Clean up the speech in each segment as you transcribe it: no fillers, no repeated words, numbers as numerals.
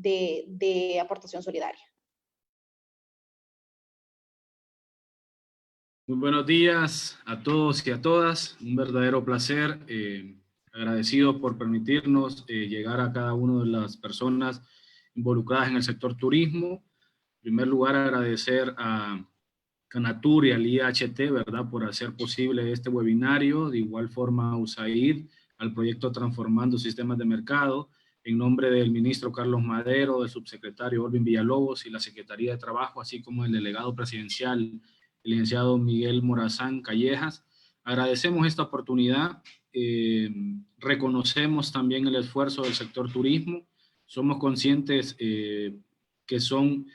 de aportación solidaria. Muy buenos días a todos y a todas. Un verdadero placer. Agradecido por permitirnos llegar a cada una de las personas involucradas en el sector turismo. En primer lugar, agradecer a Canatur y al IHT, ¿verdad?, por hacer posible este webinario. De igual forma a USAID, al proyecto Transformando Sistemas de Mercado, en nombre del ministro Carlos Madero, del subsecretario Orvin Villalobos y la Secretaría de Trabajo, así como el delegado presidencial, el licenciado Miguel Morazán Callejas. Agradecemos esta oportunidad, reconocemos también el esfuerzo del sector turismo, somos conscientes que son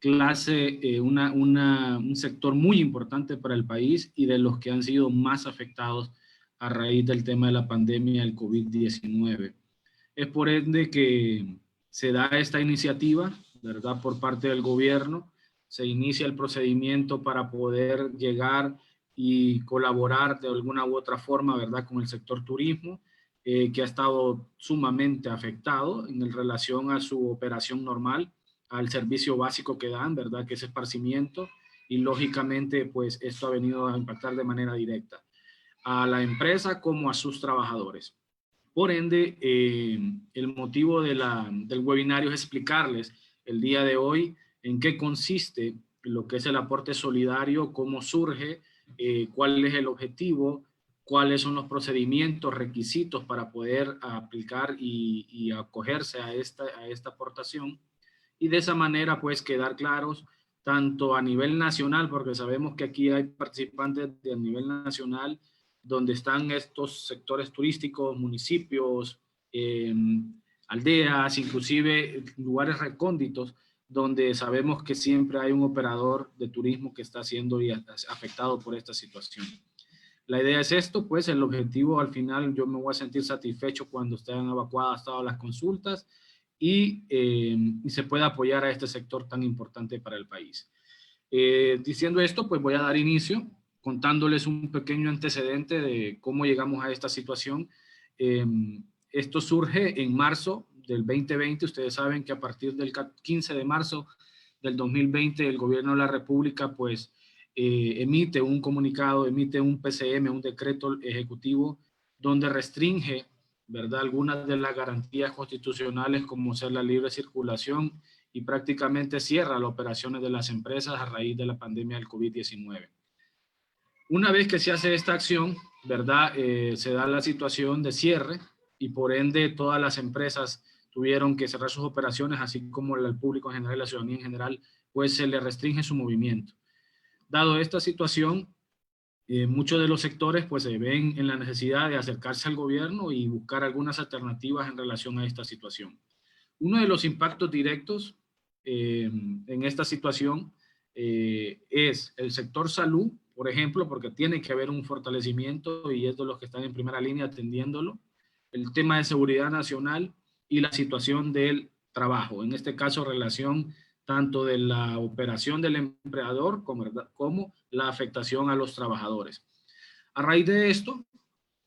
un sector muy importante para el país y de los que han sido más afectados a raíz del tema de la pandemia del COVID-19. Es por ende que se da esta iniciativa, ¿verdad?, por parte del gobierno. Se inicia el procedimiento para poder llegar y colaborar de alguna u otra forma, ¿verdad?, con el sector turismo, que ha estado sumamente afectado en relación a su operación normal, al servicio básico que dan, ¿verdad?, que es esparcimiento, y lógicamente pues esto ha venido a impactar de manera directa a la empresa como a sus trabajadores. Por ende, el motivo del webinario es explicarles el día de hoy en qué consiste lo que es el aporte solidario, cómo surge, cuál es el objetivo, cuáles son los procedimientos, requisitos para poder aplicar y acogerse a esta aportación, y de esa manera pues quedar claros tanto a nivel nacional, porque sabemos que aquí hay participantes de nivel nacional, donde están estos sectores turísticos, municipios, aldeas, inclusive lugares recónditos, donde sabemos que siempre hay un operador de turismo que está siendo afectado por esta situación. La idea es esto, pues el objetivo al final yo me voy a sentir satisfecho cuando estén evacuadas todas las consultas y se pueda apoyar a este sector tan importante para el país. Diciendo esto, pues voy a dar inicio contándoles un pequeño antecedente de cómo llegamos a esta situación. Esto surge en marzo del 2020. Ustedes saben que a partir del 15 de marzo del 2020 el gobierno de la República pues emite un comunicado, emite un PCM, un decreto ejecutivo, donde restringe, ¿verdad?, algunas de las garantías constitucionales como ser la libre circulación, y prácticamente cierra las operaciones de las empresas a raíz de la pandemia del COVID-19. Una vez que se hace esta acción, ¿verdad?, se da la situación de cierre y por ende todas las empresas tuvieron que cerrar sus operaciones, así como el público en general, la ciudadanía en general, pues se le restringe su movimiento. Dado esta situación, muchos de los sectores pues se ven en la necesidad de acercarse al gobierno y buscar algunas alternativas en relación a esta situación. Uno de los impactos directos en esta situación es el sector salud, por ejemplo, porque tiene que haber un fortalecimiento y es de los que están en primera línea atendiéndolo. El tema de seguridad nacional y la situación del trabajo, en este caso relación tanto de la operación del empleador como la afectación a los trabajadores. A raíz de esto,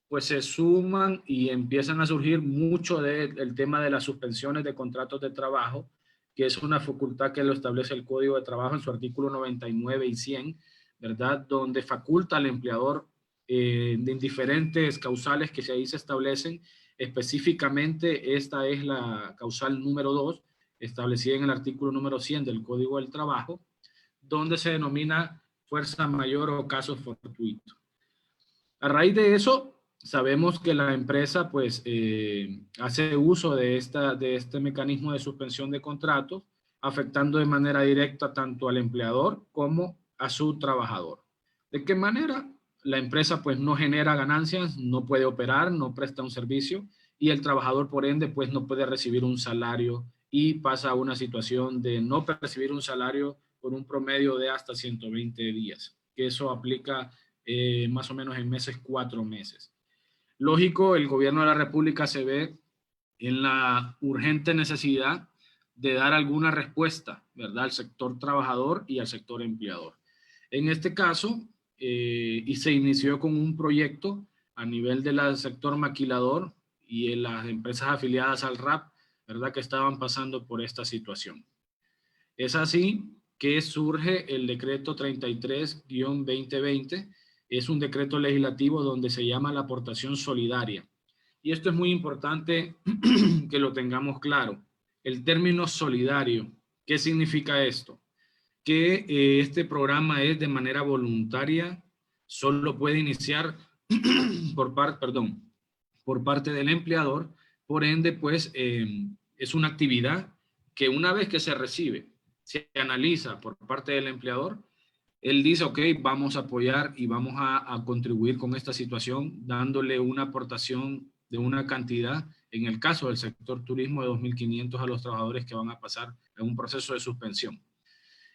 pues se suman y empiezan a surgir mucho del tema de las suspensiones de contratos de trabajo, que es una facultad que lo establece el Código de Trabajo en su artículo 99 y 100, ¿verdad?, donde faculta al empleador en diferentes causales que ahí se establecen. Específicamente, esta es la causal número 2, establecida en el artículo número 100 del Código del Trabajo, donde se denomina fuerza mayor o caso fortuito. A raíz de eso, sabemos que la empresa pues hace uso de este mecanismo de suspensión de contratos, afectando de manera directa tanto al empleador como a su trabajador. ¿De qué manera? La empresa pues no genera ganancias, no puede operar, no presta un servicio, y el trabajador por ende pues no puede recibir un salario y pasa a una situación de no percibir un salario por un promedio de hasta 120 días, que eso aplica más o menos en 4 meses. Lógico, el gobierno de la República se ve en la urgente necesidad de dar alguna respuesta, ¿verdad?, al sector trabajador y al sector empleador. En este caso, y se inició con un proyecto a nivel del sector maquilador y en las empresas afiliadas al RAP, ¿verdad?, que estaban pasando por esta situación. Es así que surge el decreto 33-2020, es un decreto legislativo donde se llama la aportación solidaria. Y esto es muy importante que lo tengamos claro. El término solidario, ¿qué significa esto? Que este programa es de manera voluntaria, solo puede iniciar por parte del empleador, por ende, pues, es una actividad que una vez que se recibe, se analiza por parte del empleador, él dice, ok, vamos a apoyar y vamos a contribuir con esta situación, dándole una aportación de una cantidad, en el caso del sector turismo, de 2.500 a los trabajadores que van a pasar en un proceso de suspensión.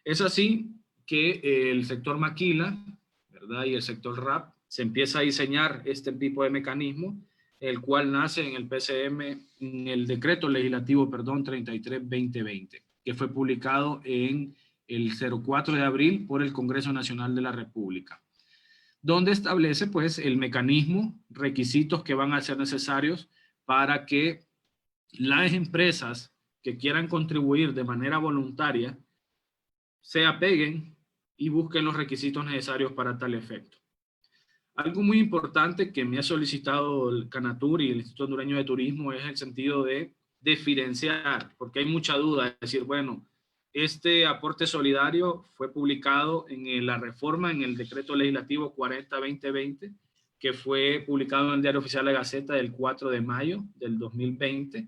Es así que el sector maquila, ¿verdad?, y el sector RAP, se empieza a diseñar este tipo de mecanismo, el cual nace en el PCM, en el decreto legislativo, 33-2020, que fue publicado en el 04 de abril por el Congreso Nacional de la República, donde establece, pues, el mecanismo, requisitos que van a ser necesarios para que las empresas que quieran contribuir de manera voluntaria se apeguen y busquen los requisitos necesarios para tal efecto. Algo muy importante que me ha solicitado el Canatur y el Instituto Hondureño de Turismo es el sentido de diferenciar, porque hay mucha duda, es decir, bueno, este aporte solidario fue publicado en la reforma, en el decreto legislativo 40-2020, que fue publicado en el Diario Oficial de la Gaceta del 4 de mayo del 2020.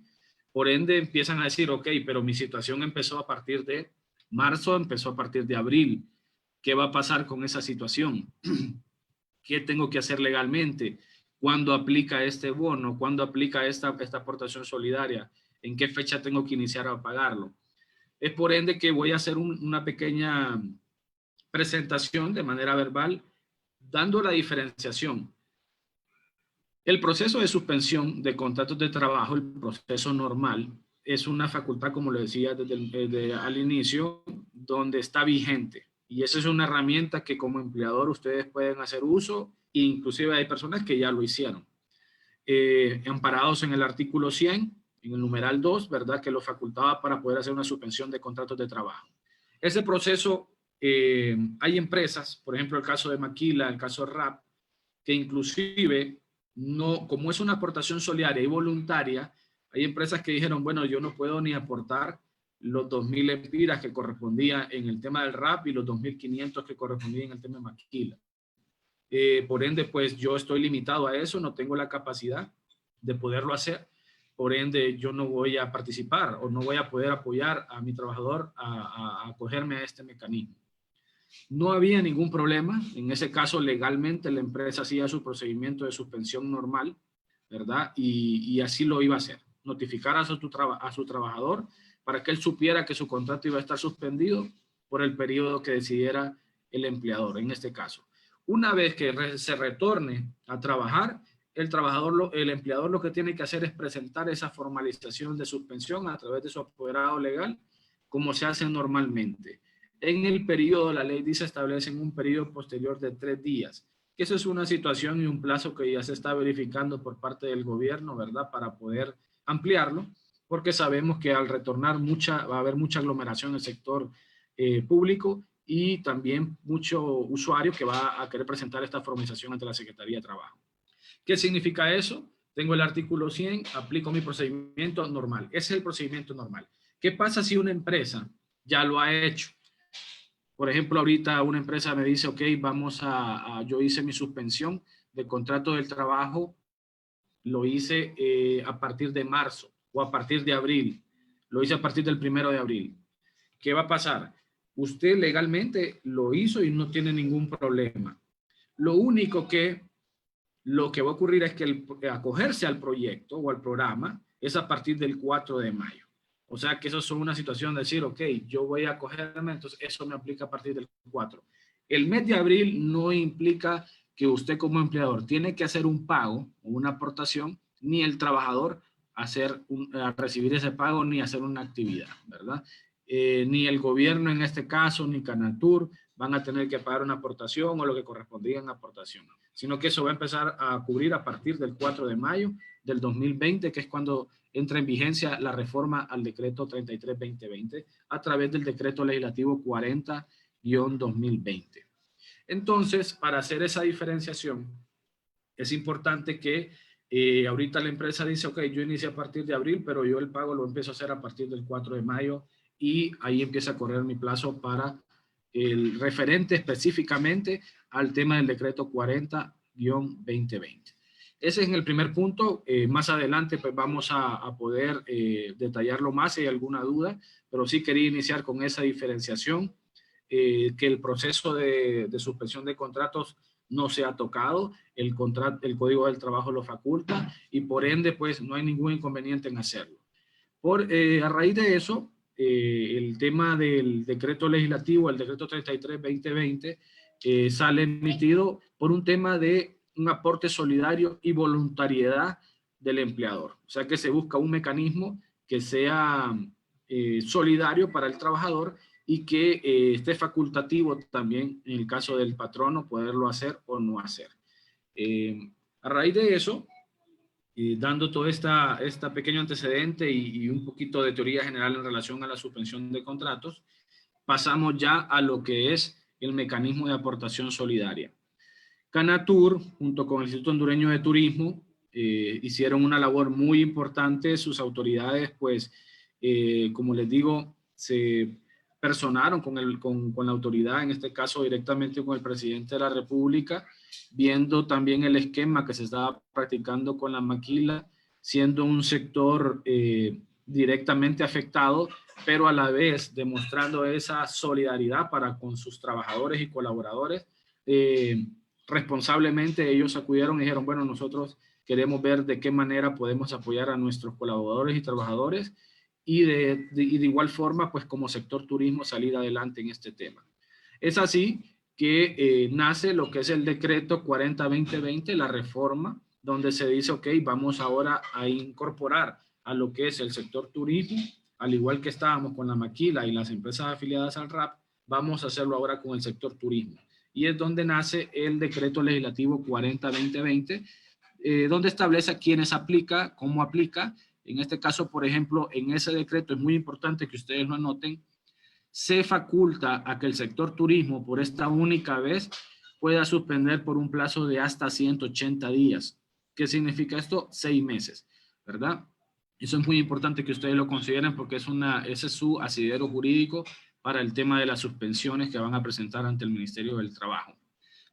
Por ende, empiezan a decir, ok, pero mi situación empezó a partir de marzo, empezó a partir de abril. ¿Qué va a pasar con esa situación? ¿Qué tengo que hacer legalmente? ¿Cuándo aplica este bono? ¿Cuándo aplica esta aportación solidaria? ¿En qué fecha tengo que iniciar a pagarlo? Es por ende que voy a hacer una pequeña presentación de manera verbal, dando la diferenciación. El proceso de suspensión de contratos de trabajo, el proceso normal, es una facultad, como le decía al inicio, donde está vigente. Y esa es una herramienta que como empleador ustedes pueden hacer uso, e inclusive hay personas que ya lo hicieron. Amparados en el artículo 100, en el numeral 2, ¿verdad?, que lo facultaba para poder hacer una suspensión de contratos de trabajo. Ese proceso, hay empresas, por ejemplo el caso de Maquila, el caso de RAP, que inclusive, no, como es una aportación solidaria y voluntaria, hay empresas que dijeron, bueno, yo no puedo ni aportar los 2.000 empiras que correspondía en el tema del RAP y los 2.500 que correspondían en el tema de Maquila. Por ende, pues yo estoy limitado a eso, no tengo la capacidad de poderlo hacer, por ende yo no voy a participar o no voy a poder apoyar a mi trabajador a acogerme a este mecanismo. No había ningún problema, en ese caso legalmente la empresa hacía su procedimiento de suspensión normal, ¿verdad? Y así lo iba a hacer, notificar a su trabajador para que él supiera que su contrato iba a estar suspendido por el periodo que decidiera el empleador, en este caso. Una vez que se retorne a trabajar, el empleador lo que tiene que hacer es presentar esa formalización de suspensión a través de su apoderado legal, como se hace normalmente. En el periodo, la ley dice, establecen un periodo posterior de 3 días, que eso es una situación y un plazo que ya se está verificando por parte del gobierno, ¿verdad?, para poder ampliarlo, porque sabemos que al retornar va a haber mucha aglomeración en el sector público y también mucho usuario que va a querer presentar esta formalización ante la Secretaría de Trabajo. ¿Qué significa eso? Tengo el artículo 100, aplico mi procedimiento normal. Ese es el procedimiento normal. ¿Qué pasa si una empresa ya lo ha hecho? Por ejemplo, ahorita una empresa me dice, ok, yo hice mi suspensión de contrato del trabajo, lo hice a partir de marzo o a partir de abril, lo hice a partir del 1 de abril. ¿Qué va a pasar? Usted legalmente lo hizo y no tiene ningún problema. Lo que va a ocurrir es que acogerse al proyecto o al programa es a partir del 4 de mayo. O sea que eso es una situación de decir, ok, yo voy a acogerme, entonces eso me aplica a partir del 4. El mes de abril no implica que usted como empleador tiene que hacer un pago o una aportación, ni el trabajador a recibir ese pago ni hacer una actividad, ¿verdad? ni el gobierno en este caso, ni Canatur van a tener que pagar una aportación o lo que correspondía en aportación, sino que eso va a empezar a cubrir a partir del 4 de mayo del 2020, que es cuando entra en vigencia la reforma al decreto 33-2020 a través del decreto legislativo 40-2020. Entonces, para hacer esa diferenciación, es importante que ahorita la empresa dice, ok, yo inicié a partir de abril, pero yo el pago lo empiezo a hacer a partir del 4 de mayo y ahí empieza a correr mi plazo para el referente específicamente al tema del decreto 40-2020. Ese es en el primer punto. Más adelante pues vamos a poder detallarlo más si hay alguna duda, pero sí quería iniciar con esa diferenciación, que el proceso de suspensión de contratos no se ha tocado, el Código del Trabajo lo faculta y por ende pues no hay ningún inconveniente en hacerlo. A raíz de eso, el tema del decreto legislativo, el decreto 33-2020, sale emitido por un tema de un aporte solidario y voluntariedad del empleador. O sea que se busca un mecanismo que sea solidario para el trabajador y que esté facultativo también en el caso del patrono poderlo hacer o no hacer. A raíz de eso, dando todo esta pequeño antecedente y un poquito de teoría general en relación a la suspensión de contratos, pasamos ya a lo que es el mecanismo de aportación solidaria. Canatur, junto con el Instituto Hondureño de Turismo, hicieron una labor muy importante. Sus autoridades, pues, como les digo, se personaron con la autoridad, en este caso directamente con el presidente de la República, viendo también el esquema que se estaba practicando con la maquila, siendo un sector directamente afectado, pero a la vez demostrando esa solidaridad para con sus trabajadores y colaboradores. Responsablemente ellos acudieron y dijeron, bueno, nosotros queremos ver de qué manera podemos apoyar a nuestros colaboradores y trabajadores y de igual forma, pues como sector turismo, salir adelante en este tema. Es así que nace lo que es el decreto 40-2020, la reforma, donde se dice, ok, vamos ahora a incorporar a lo que es el sector turismo, al igual que estábamos con la maquila y las empresas afiliadas al RAP, vamos a hacerlo ahora con el sector turismo. Y es donde nace el decreto legislativo 40-2020, donde establece a quiénes aplica, cómo aplica. En este caso, por ejemplo, en ese decreto es muy importante que ustedes lo anoten, se faculta a que el sector turismo por esta única vez pueda suspender por un plazo de hasta 180 días. ¿Qué significa esto? 6 meses, ¿verdad? Eso es muy importante que ustedes lo consideren porque ese es su asidero jurídico para el tema de las suspensiones que van a presentar ante el Ministerio del Trabajo.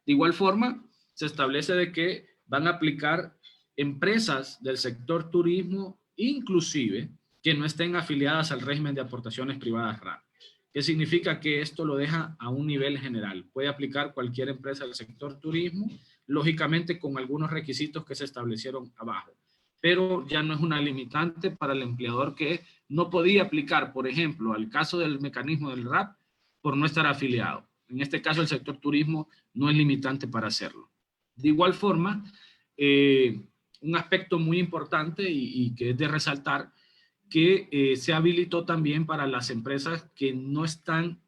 De igual forma, se establece de que van a aplicar empresas del sector turismo, inclusive que no estén afiliadas al régimen de aportaciones privadas RAP. ¿Qué significa? Que esto lo deja a un nivel general. Puede aplicar cualquier empresa del sector turismo, lógicamente con algunos requisitos que se establecieron abajo. Pero ya no es una limitante para el empleador que no podía aplicar, por ejemplo, al caso del mecanismo del RAP por no estar afiliado. En este caso, el sector turismo no es limitante para hacerlo. De igual forma, un aspecto muy importante y que es de resaltar, que se habilitó también para las empresas que no están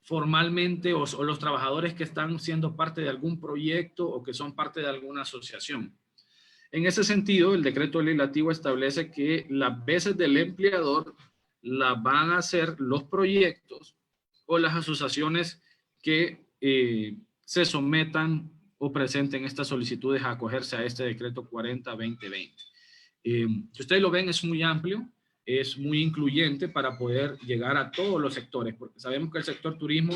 formalmente o los trabajadores que están siendo parte de algún proyecto o que son parte de alguna asociación. En ese sentido, el decreto legislativo establece que las veces del empleador las van a hacer los proyectos o las asociaciones que se sometan o presenten estas solicitudes a acogerse a este decreto 40-2020. Si ustedes lo ven, es muy amplio, es muy incluyente para poder llegar a todos los sectores, porque sabemos que el sector turismo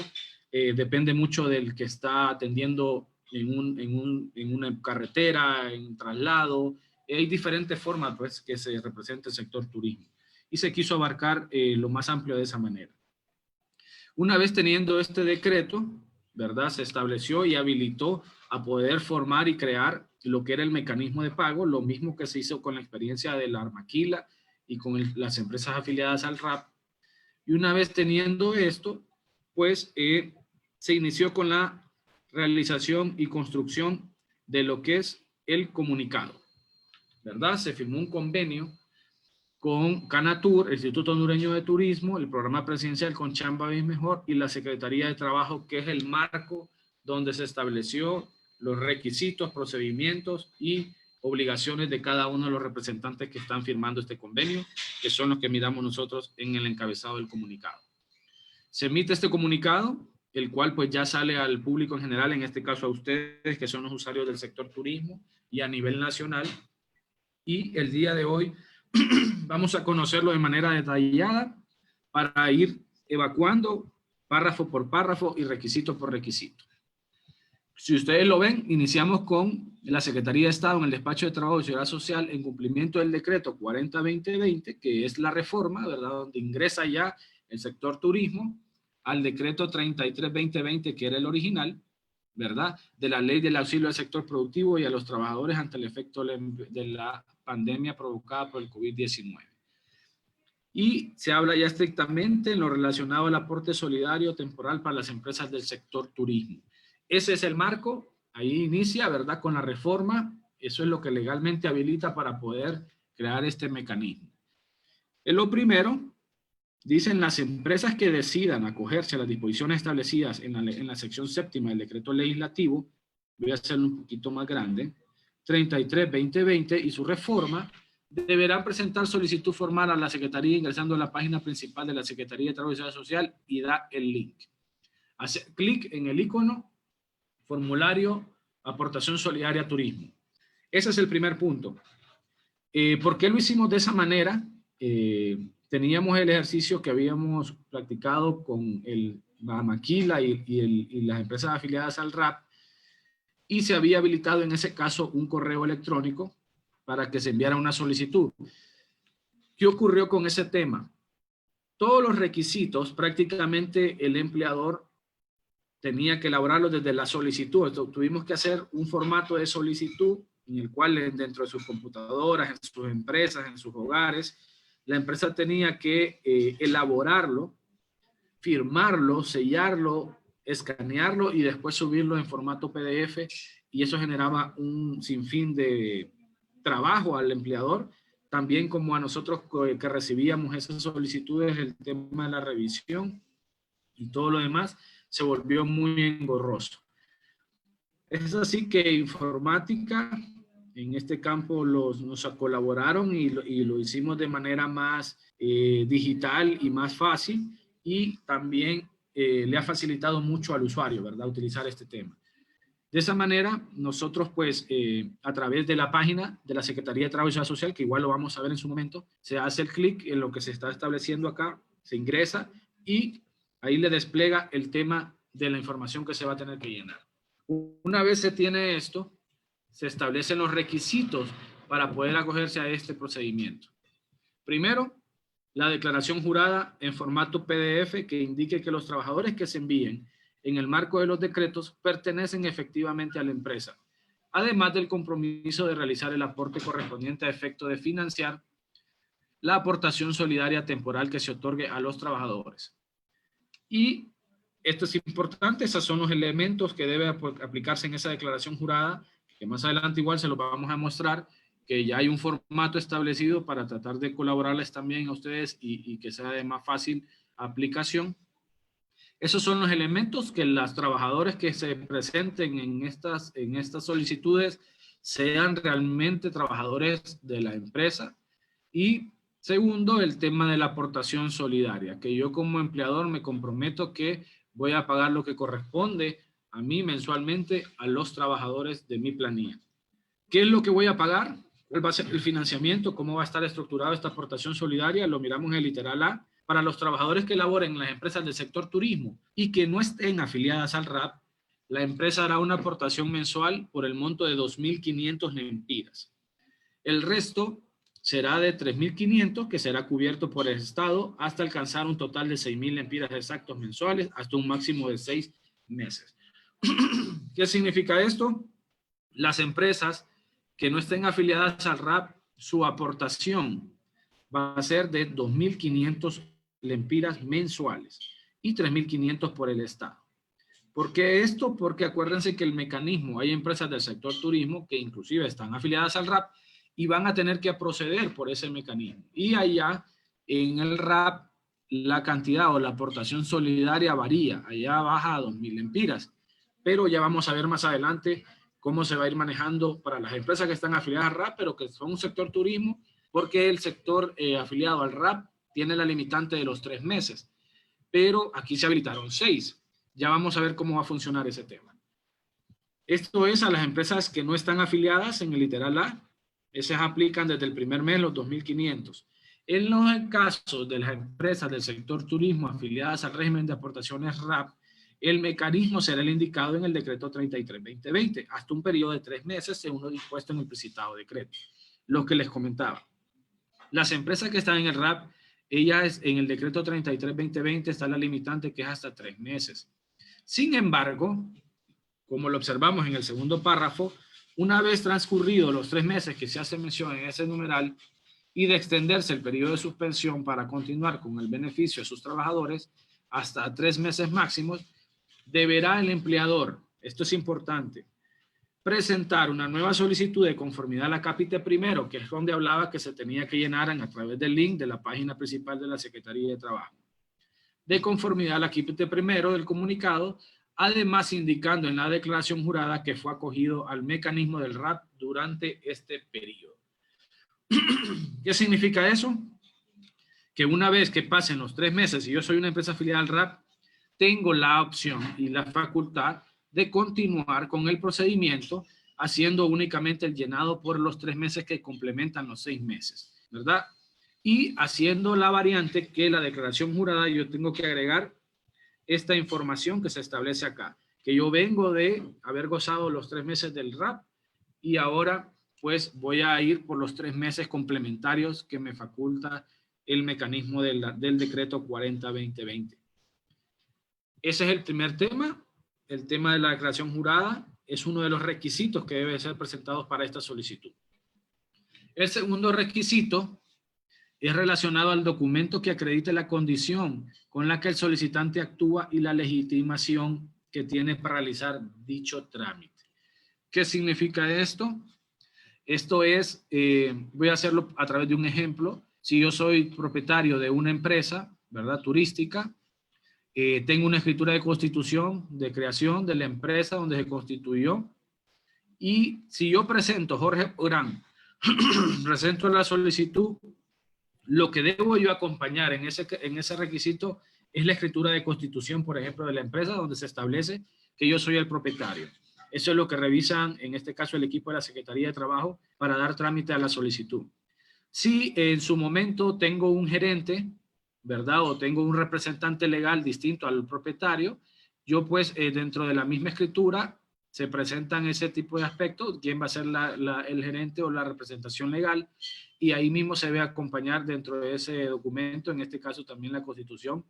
depende mucho del que está atendiendo en una carretera, en traslado. Hay diferentes formas pues, que se representa el sector turismo y se quiso abarcar lo más amplio de esa manera. Una vez teniendo este decreto, ¿verdad? Se estableció y habilitó a poder formar y crear lo que era el mecanismo de pago, lo mismo que se hizo con la experiencia de la Armaquila y con las empresas afiliadas al RAP. Y una vez teniendo esto, pues se inició con la realización y construcción de lo que es el comunicado, ¿verdad? Se firmó un convenio con Canatur, el Instituto Hondureño de Turismo, el programa presidencial con Chamba Vez Mejor y la Secretaría de Trabajo, que es el marco donde se estableció los requisitos, procedimientos y obligaciones de cada uno de los representantes que están firmando este convenio, que son los que miramos nosotros en el encabezado del comunicado. Se emite este comunicado, el cual pues ya sale al público en general, en este caso a ustedes que son los usuarios del sector turismo y a nivel nacional. Y el día de hoy vamos a conocerlo de manera detallada para ir evacuando párrafo por párrafo y requisito por requisito. Si ustedes lo ven, iniciamos con la Secretaría de Estado en el Despacho de Trabajo y Seguridad Social en cumplimiento del decreto 40-2020, que es la reforma, ¿verdad?, donde ingresa ya el sector turismo al decreto 33-2020, que era el original, ¿verdad?, de la ley del auxilio al sector productivo y a los trabajadores ante el efecto de la pandemia provocada por el COVID-19. Y se habla ya estrictamente en lo relacionado al aporte solidario temporal para las empresas del sector turismo. Ese es el marco, ahí inicia, ¿verdad?, con la reforma. Eso es lo que legalmente habilita para poder crear este mecanismo. En lo primero, dicen las empresas que decidan acogerse a las disposiciones establecidas en la sección séptima del decreto legislativo, voy a hacerlo un poquito más grande, 33-2020 y su reforma, deberán presentar solicitud formal a la Secretaría ingresando a la página principal de la Secretaría de Trabajo y Seguridad Social y da el link. Hace clic en el icono formulario aportación solidaria turismo. Ese es el primer punto. ¿Por qué lo hicimos de esa manera? Teníamos el ejercicio que habíamos practicado con la Maquila y las empresas afiliadas al RAP, y se había habilitado en ese caso un correo electrónico para que se enviara una solicitud. ¿Qué ocurrió con ese tema? Todos los requisitos, prácticamente el empleador tenía que elaborarlos desde la solicitud. Entonces, tuvimos que hacer un formato de solicitud en el cual dentro de sus computadoras, en sus empresas, en sus hogares, la empresa tenía que elaborarlo, firmarlo, sellarlo, escanearlo y después subirlo en formato PDF, y eso generaba un sinfín de trabajo al empleador, también como a nosotros que recibíamos esas solicitudes, el tema de la revisión y todo lo demás se volvió muy engorroso. Es así que informática, en este campo nos colaboraron y lo hicimos de manera más digital y más fácil, y también le ha facilitado mucho al usuario, ¿verdad?, utilizar este tema. De esa manera, nosotros pues a través de la página de la Secretaría de Trabajo y Seguridad Social, que igual lo vamos a ver en su momento, se hace el clic en lo que se está estableciendo acá, se ingresa y ahí le despliega el tema de la información que se va a tener que llenar. Una vez se tiene esto, se establecen los requisitos para poder acogerse a este procedimiento. Primero, la declaración jurada en formato PDF que indique que los trabajadores que se envíen en el marco de los decretos pertenecen efectivamente a la empresa, además del compromiso de realizar el aporte correspondiente a efecto de financiar la aportación solidaria temporal que se otorgue a los trabajadores. Y esto es importante, esos son los elementos que debe aplicarse en esa declaración jurada, que más adelante igual se los vamos a mostrar, que ya hay un formato establecido para tratar de colaborarles también a ustedes y que sea de más fácil aplicación. Esos son los elementos que los trabajadores que se presenten en estas solicitudes sean realmente trabajadores de la empresa. Y segundo, el tema de la aportación solidaria, que yo como empleador me comprometo que voy a pagar lo que corresponde a mí mensualmente a los trabajadores de mi planilla. ¿Qué es lo que voy a pagar? ¿Cuál va a ser el financiamiento? ¿Cómo va a estar estructurada esta aportación solidaria? Lo miramos en el literal A. Para los trabajadores que laboren en las empresas del sector turismo y que no estén afiliadas al RAP, la empresa hará una aportación mensual por el monto de 2.500 lempiras. El resto será de 3.500, que será cubierto por el Estado hasta alcanzar un total de 6.000 lempiras exactos mensuales hasta un máximo de 6 meses. ¿Qué significa esto? Las empresas que no estén afiliadas al RAP, su aportación va a ser de 2.500 lempiras mensuales y 3.500 por el Estado. ¿Por qué esto? Porque acuérdense que el mecanismo, hay empresas del sector turismo que inclusive están afiliadas al RAP y van a tener que proceder por ese mecanismo. Y allá en el RAP la cantidad o la aportación solidaria varía, allá baja a 2.000 lempiras, pero ya vamos a ver más adelante cómo se va a ir manejando para las empresas que están afiliadas al RAP, pero que son un sector turismo, porque el sector afiliado al RAP tiene la limitante de los 3 meses, pero aquí se habilitaron 6. Ya vamos a ver cómo va a funcionar ese tema. Esto es a las empresas que no están afiliadas en el literal A. Esas aplican desde el primer mes los 2.500. En los casos de las empresas del sector turismo afiliadas al régimen de aportaciones RAP, el mecanismo será el indicado en el decreto 33-2020, hasta un periodo de 3 meses, según lo dispuesto en el precitado decreto. Lo que les comentaba. Las empresas que están en el RAP, ellas en el decreto 33-2020 está la limitante que es hasta 3 meses. Sin embargo, como lo observamos en el segundo párrafo, una vez transcurridos los 3 meses que se hace mención en ese numeral y de extenderse el periodo de suspensión para continuar con el beneficio de sus trabajadores hasta 3 meses máximos, deberá el empleador, esto es importante, presentar una nueva solicitud de conformidad a la capítulo primero, que es donde hablaba que se tenía que llenar a través del link de la página principal de la Secretaría de Trabajo. De conformidad a la capítulo primero del comunicado, además indicando en la declaración jurada que fue acogido al mecanismo del RAP durante este periodo. ¿Qué significa eso? Que una vez que pasen los 3 meses y yo soy una empresa afiliada al RAP, tengo la opción y la facultad de continuar con el procedimiento haciendo únicamente el llenado por los 3 meses que complementan los 6 meses, ¿verdad? Y haciendo la variante que la declaración jurada yo tengo que agregar esta información que se establece acá, que yo vengo de haber gozado los 3 meses del RAP y ahora pues voy a ir por los 3 meses complementarios que me faculta el mecanismo del decreto 40-2020. Ese es el primer tema. El tema de la declaración jurada es uno de los requisitos que deben ser presentados para esta solicitud. El segundo requisito es relacionado al documento que acredite la condición con la que el solicitante actúa y la legitimación que tiene para realizar dicho trámite. ¿Qué significa esto? Esto es, voy a hacerlo a través de un ejemplo. Si yo soy propietario de una empresa, ¿verdad? Turística, tengo una escritura de constitución, de creación de la empresa donde se constituyó. Y si yo presento, Jorge Orán, presento la solicitud, lo que debo yo acompañar en ese requisito es la escritura de constitución, por ejemplo, de la empresa donde se establece que yo soy el propietario. Eso es lo que revisan, en este caso, el equipo de la Secretaría de Trabajo para dar trámite a la solicitud. Si en su momento tengo un gerente, ¿verdad? O tengo un representante legal distinto al propietario, yo pues dentro de la misma escritura se presentan ese tipo de aspectos, quién va a ser el gerente o la representación legal, y ahí mismo se ve acompañar dentro de ese documento, en este caso también la Constitución,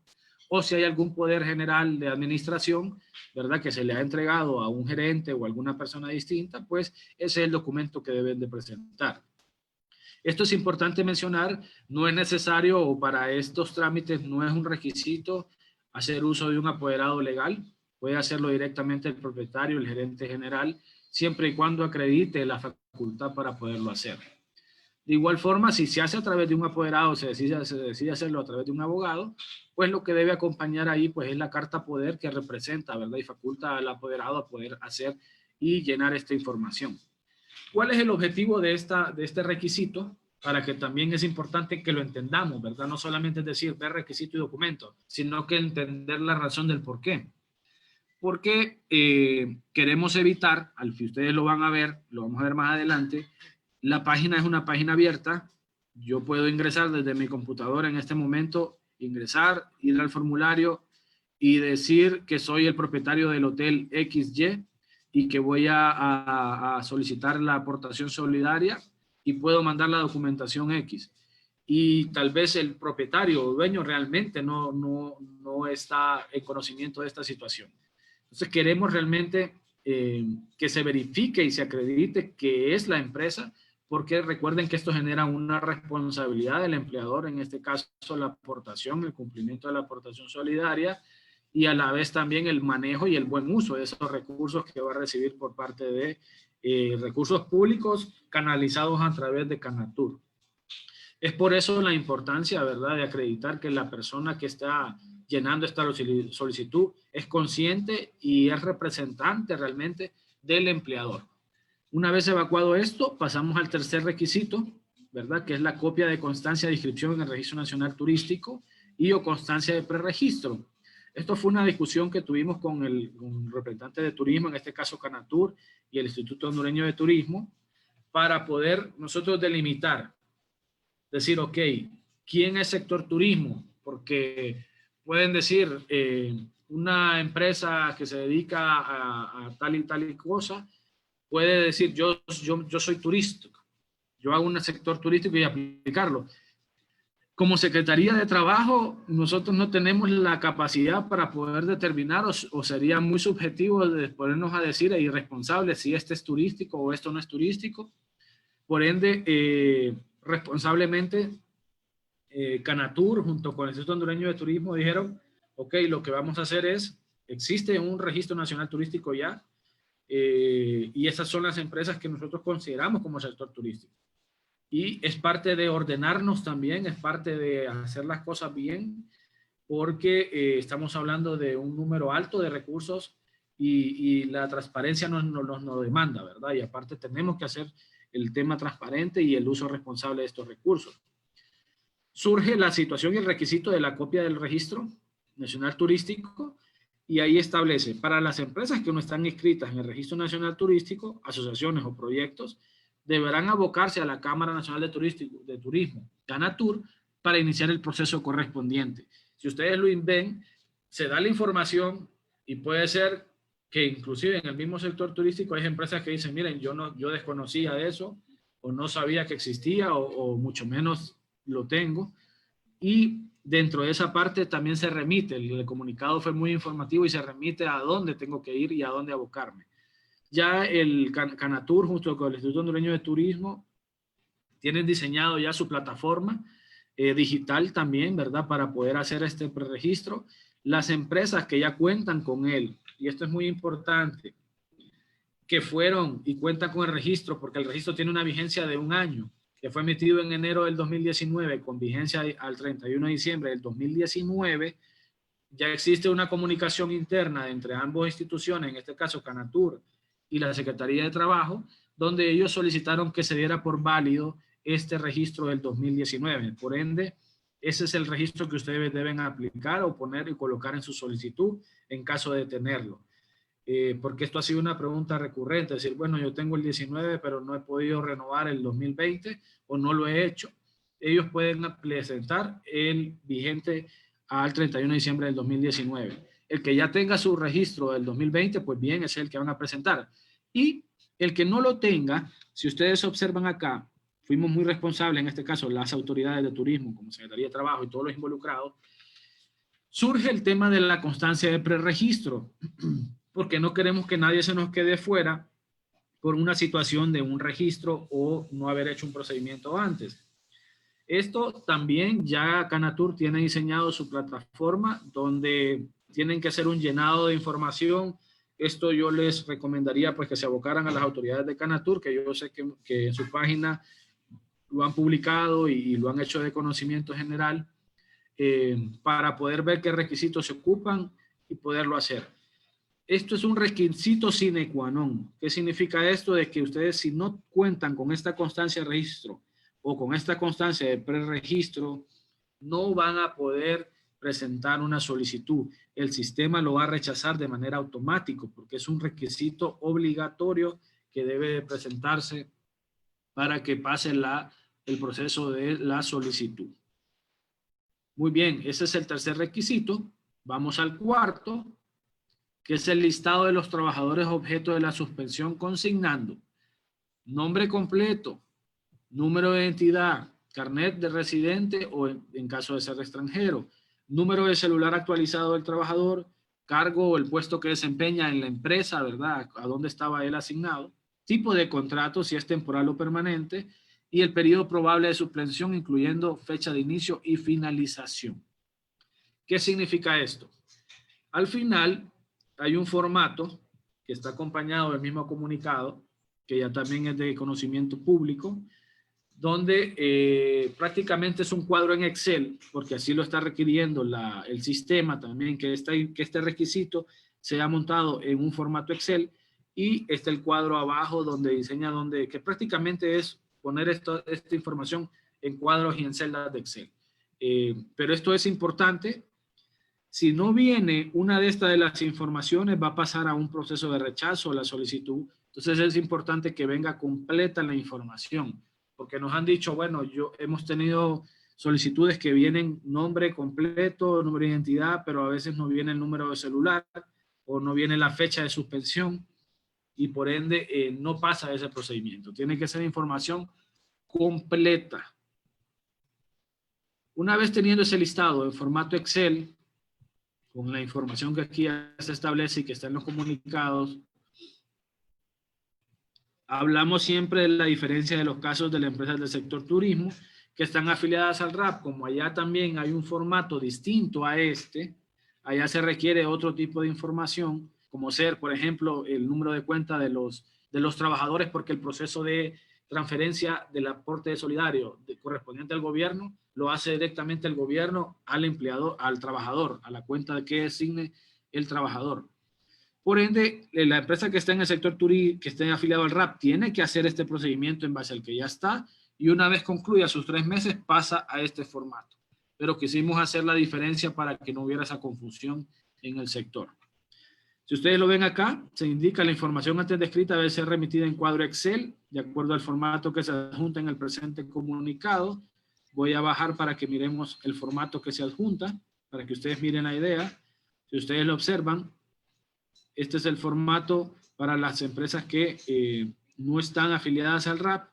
o si hay algún poder general de administración, ¿verdad? Que se le ha entregado a un gerente o a alguna persona distinta, pues ese es el documento que deben de presentar. Esto es importante mencionar, no es necesario o para estos trámites no es un requisito hacer uso de un apoderado legal, puede hacerlo directamente el propietario, el gerente general, siempre y cuando acredite la facultad para poderlo hacer. De igual forma, si se hace a través de un apoderado, se decide hacerlo a través de un abogado, pues lo que debe acompañar ahí pues es la carta poder que representa, ¿verdad? Y faculta al apoderado a poder hacer y llenar esta información. ¿Cuál es el objetivo de este requisito? Para que también es importante que lo entendamos, ¿verdad? No solamente es decir, ver requisito y documento, sino que entender la razón del por qué. Porque queremos evitar, al que ustedes lo van a ver, lo vamos a ver más adelante, la página es una página abierta, yo puedo ingresar desde mi computadora en este momento, ingresar, ir al formulario y decir que soy el propietario del hotel XY y que voy a solicitar la aportación solidaria y puedo mandar la documentación X. Y tal vez el propietario o dueño realmente no está en conocimiento de esta situación. Entonces queremos realmente que se verifique y se acredite que es la empresa, porque recuerden que esto genera una responsabilidad del empleador, en este caso la aportación, el cumplimiento de la aportación solidaria y a la vez también el manejo y el buen uso de esos recursos que va a recibir por parte recursos públicos canalizados a través de Canatur. Es por eso la importancia, ¿verdad?, de acreditar que la persona que está llenando esta solicitud es consciente y es representante realmente del empleador. Una vez evacuado esto, pasamos al tercer requisito, ¿verdad?, que es la copia de constancia de inscripción en el Registro Nacional Turístico y o constancia de preregistro. Esto fue una discusión que tuvimos con el representante de turismo, en este caso Canatur, y el Instituto Hondureño de Turismo, para poder nosotros delimitar, decir, ok, ¿quién es sector turismo? Porque pueden decir, una empresa que se dedica a tal y cosa, puede decir, yo soy turístico, yo hago un sector turístico y aplicarlo. Como Secretaría de Trabajo, nosotros no tenemos la capacidad para poder determinar, o sería muy subjetivo de ponernos a decir e irresponsable si este es turístico o esto no es turístico. Por ende, responsablemente, Canatur junto con el Instituto Hondureño de Turismo dijeron, ok, lo que vamos a hacer es, existe un registro nacional turístico ya, y esas son las empresas que nosotros consideramos como sector turístico. Y es parte de ordenarnos también, es parte de hacer las cosas bien, porque estamos hablando de un número alto de recursos y la transparencia nos demanda, ¿verdad? Y aparte tenemos que hacer el tema transparente y el uso responsable de estos recursos. Surge la situación y el requisito de la copia del Registro Nacional Turístico, y ahí establece, para las empresas que no están inscritas en el Registro Nacional Turístico, asociaciones o proyectos, deberán abocarse a la Cámara Nacional de Turismo, Canatur, para iniciar el proceso correspondiente. Si ustedes lo ven, se da la información y puede ser que inclusive en el mismo sector turístico hay empresas que dicen, miren, yo desconocía de eso, o no sabía que existía, o mucho menos lo tengo. Y dentro de esa parte también se remite, el comunicado fue muy informativo y se remite a dónde tengo que ir y a dónde abocarme. Ya el Canatur junto con el Instituto Hondureño de Turismo tienen diseñado ya su plataforma digital también, ¿verdad?, para poder hacer este preregistro. Las empresas que ya cuentan con él, y esto es muy importante, que fueron y cuentan con el registro, porque el registro tiene una vigencia de 1 año, que fue emitido en enero del 2019 con vigencia al 31 de diciembre del 2019, ya existe una comunicación interna entre ambas instituciones, en este caso Canatur y la Secretaría de Trabajo, donde ellos solicitaron que se diera por válido este registro del 2019. Por ende, ese es el registro que ustedes deben aplicar o poner y colocar en su solicitud en caso de tenerlo. Porque esto ha sido una pregunta recurrente, es decir, bueno, yo tengo el 19, pero no he podido renovar el 2020 o no lo he hecho. Ellos pueden presentar el vigente al 31 de diciembre del 2019. El que ya tenga su registro del 2020, pues bien, es el que van a presentar. Y el que no lo tenga, si ustedes observan acá, fuimos muy responsables, en este caso, las autoridades de turismo, como Secretaría de Trabajo y todos los involucrados, surge el tema de la constancia de preregistro, porque no queremos que nadie se nos quede fuera por una situación de un registro o no haber hecho un procedimiento antes. Esto también ya Canatur tiene diseñado su plataforma donde tienen que hacer un llenado de información. Esto yo les recomendaría pues que se abocaran a las autoridades de Canatur, que yo sé que en su página lo han publicado y lo han hecho de conocimiento general, para poder ver qué requisitos se ocupan y poderlo hacer. Esto es un requisito sine qua non. ¿Qué significa esto? De que ustedes, si no cuentan con esta constancia de registro o con esta constancia de preregistro, no van a poder presentar una solicitud. El sistema lo va a rechazar de manera automática porque es un requisito obligatorio que debe de presentarse para que pase el proceso de la solicitud. Muy bien, ese es el tercer requisito. Vamos al cuarto, que es el listado de los trabajadores objeto de la suspensión consignando nombre completo, número de identidad, carnet de residente o en caso de ser extranjero, número de celular actualizado del trabajador, cargo o el puesto que desempeña en la empresa, ¿verdad?, a dónde estaba él asignado, tipo de contrato, si es temporal o permanente, y el periodo probable de suspensión, incluyendo fecha de inicio y finalización. ¿Qué significa esto? Al final hay un formato que está acompañado del mismo comunicado, que ya también es de conocimiento público, donde prácticamente es un cuadro en Excel, porque así lo está requiriendo el sistema también, que este requisito sea montado en un formato Excel, y está el cuadro abajo donde diseña, que prácticamente es poner esta información en cuadros y en celdas de Excel. Pero esto es importante. Si no viene una de las informaciones, va a pasar a un proceso de rechazo a la solicitud. Entonces es importante que venga completa la información, porque nos han dicho, bueno, hemos tenido solicitudes que vienen nombre completo, número de identidad, pero a veces no viene el número de celular o no viene la fecha de suspensión y por ende no pasa ese procedimiento. Tiene que ser información completa. Una vez teniendo ese listado en formato Excel, con la información que aquí ya se establece y que está en los comunicados, hablamos siempre de la diferencia de los casos de las empresas del sector turismo que están afiliadas al RAP. Como allá también hay un formato distinto a este, allá se requiere otro tipo de información, como ser, por ejemplo, el número de cuenta de los trabajadores, porque el proceso de transferencia del aporte solidario correspondiente al gobierno lo hace directamente el gobierno al empleado, al trabajador, a la cuenta que designe el trabajador. Por ende, la empresa que está en el sector turístico, que esté afiliado al RAP, tiene que hacer este procedimiento en base al que ya está, y una vez concluya sus 3 meses, pasa a este formato. Pero quisimos hacer la diferencia para que no hubiera esa confusión en el sector. Si ustedes lo ven acá, se indica la información antes descrita debe ser remitida en cuadro Excel, de acuerdo al formato que se adjunta en el presente comunicado. Voy a bajar para que miremos el formato que se adjunta, para que ustedes miren la idea. Si ustedes lo observan, este es el formato para las empresas que no están afiliadas al RAP.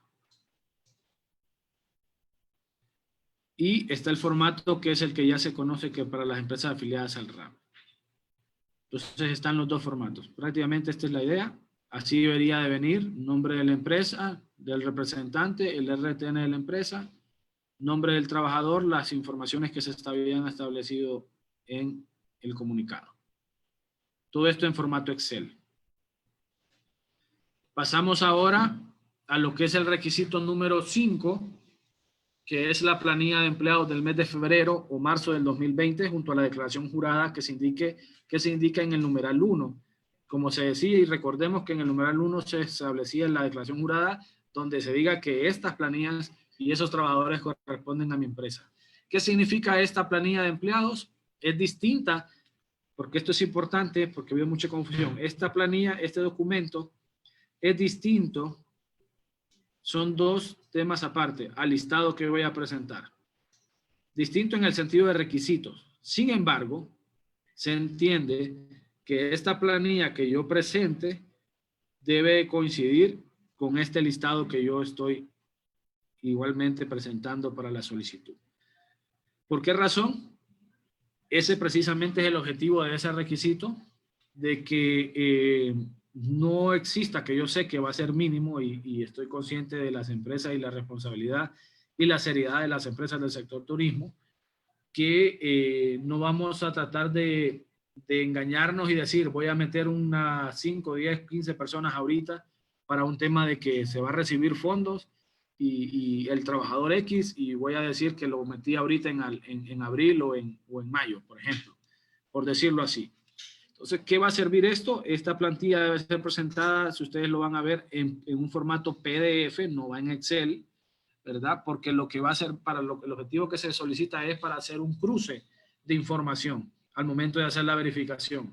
Y está el formato que es el que ya se conoce que para las empresas afiliadas al RAP. Entonces están los dos formatos. Prácticamente esta es la idea. Así debería de venir: nombre de la empresa, del representante, el RTN de la empresa, nombre del trabajador, las informaciones que se habían establecido en el comunicado. Todo esto en formato Excel. Pasamos ahora a lo que es el requisito número 5, que es la planilla de empleados del mes de febrero o marzo del 2020, junto a la declaración jurada que se indica en el numeral 1. Como se decía, y recordemos que en el numeral 1 se establecía en la declaración jurada donde se diga que estas planillas y esos trabajadores corresponden a mi empresa. ¿Qué significa esta planilla de empleados? Es distinta, porque esto es importante, porque veo mucha confusión. Esta planilla, este documento, es distinto. Son dos temas aparte al listado que voy a presentar. Distinto en el sentido de requisitos. Sin embargo, se entiende que esta planilla que yo presente debe coincidir con este listado que yo estoy igualmente presentando para la solicitud. ¿Por qué razón? Ese precisamente es el objetivo de ese requisito, de que no exista, que yo sé que va a ser mínimo y estoy consciente de las empresas y la responsabilidad y la seriedad de las empresas del sector turismo, que no vamos a tratar de engañarnos y decir voy a meter unas 5, 10, 15 personas ahorita para un tema de que se va a recibir fondos y el trabajador X, y voy a decir que lo metí ahorita en abril o en mayo, por ejemplo, por decirlo así. Entonces, ¿qué va a servir esto? Esta plantilla debe ser presentada, si ustedes lo van a ver, en un formato PDF, no va en Excel, ¿verdad? Porque lo que va a ser, el objetivo que se solicita es para hacer un cruce de información al momento de hacer la verificación.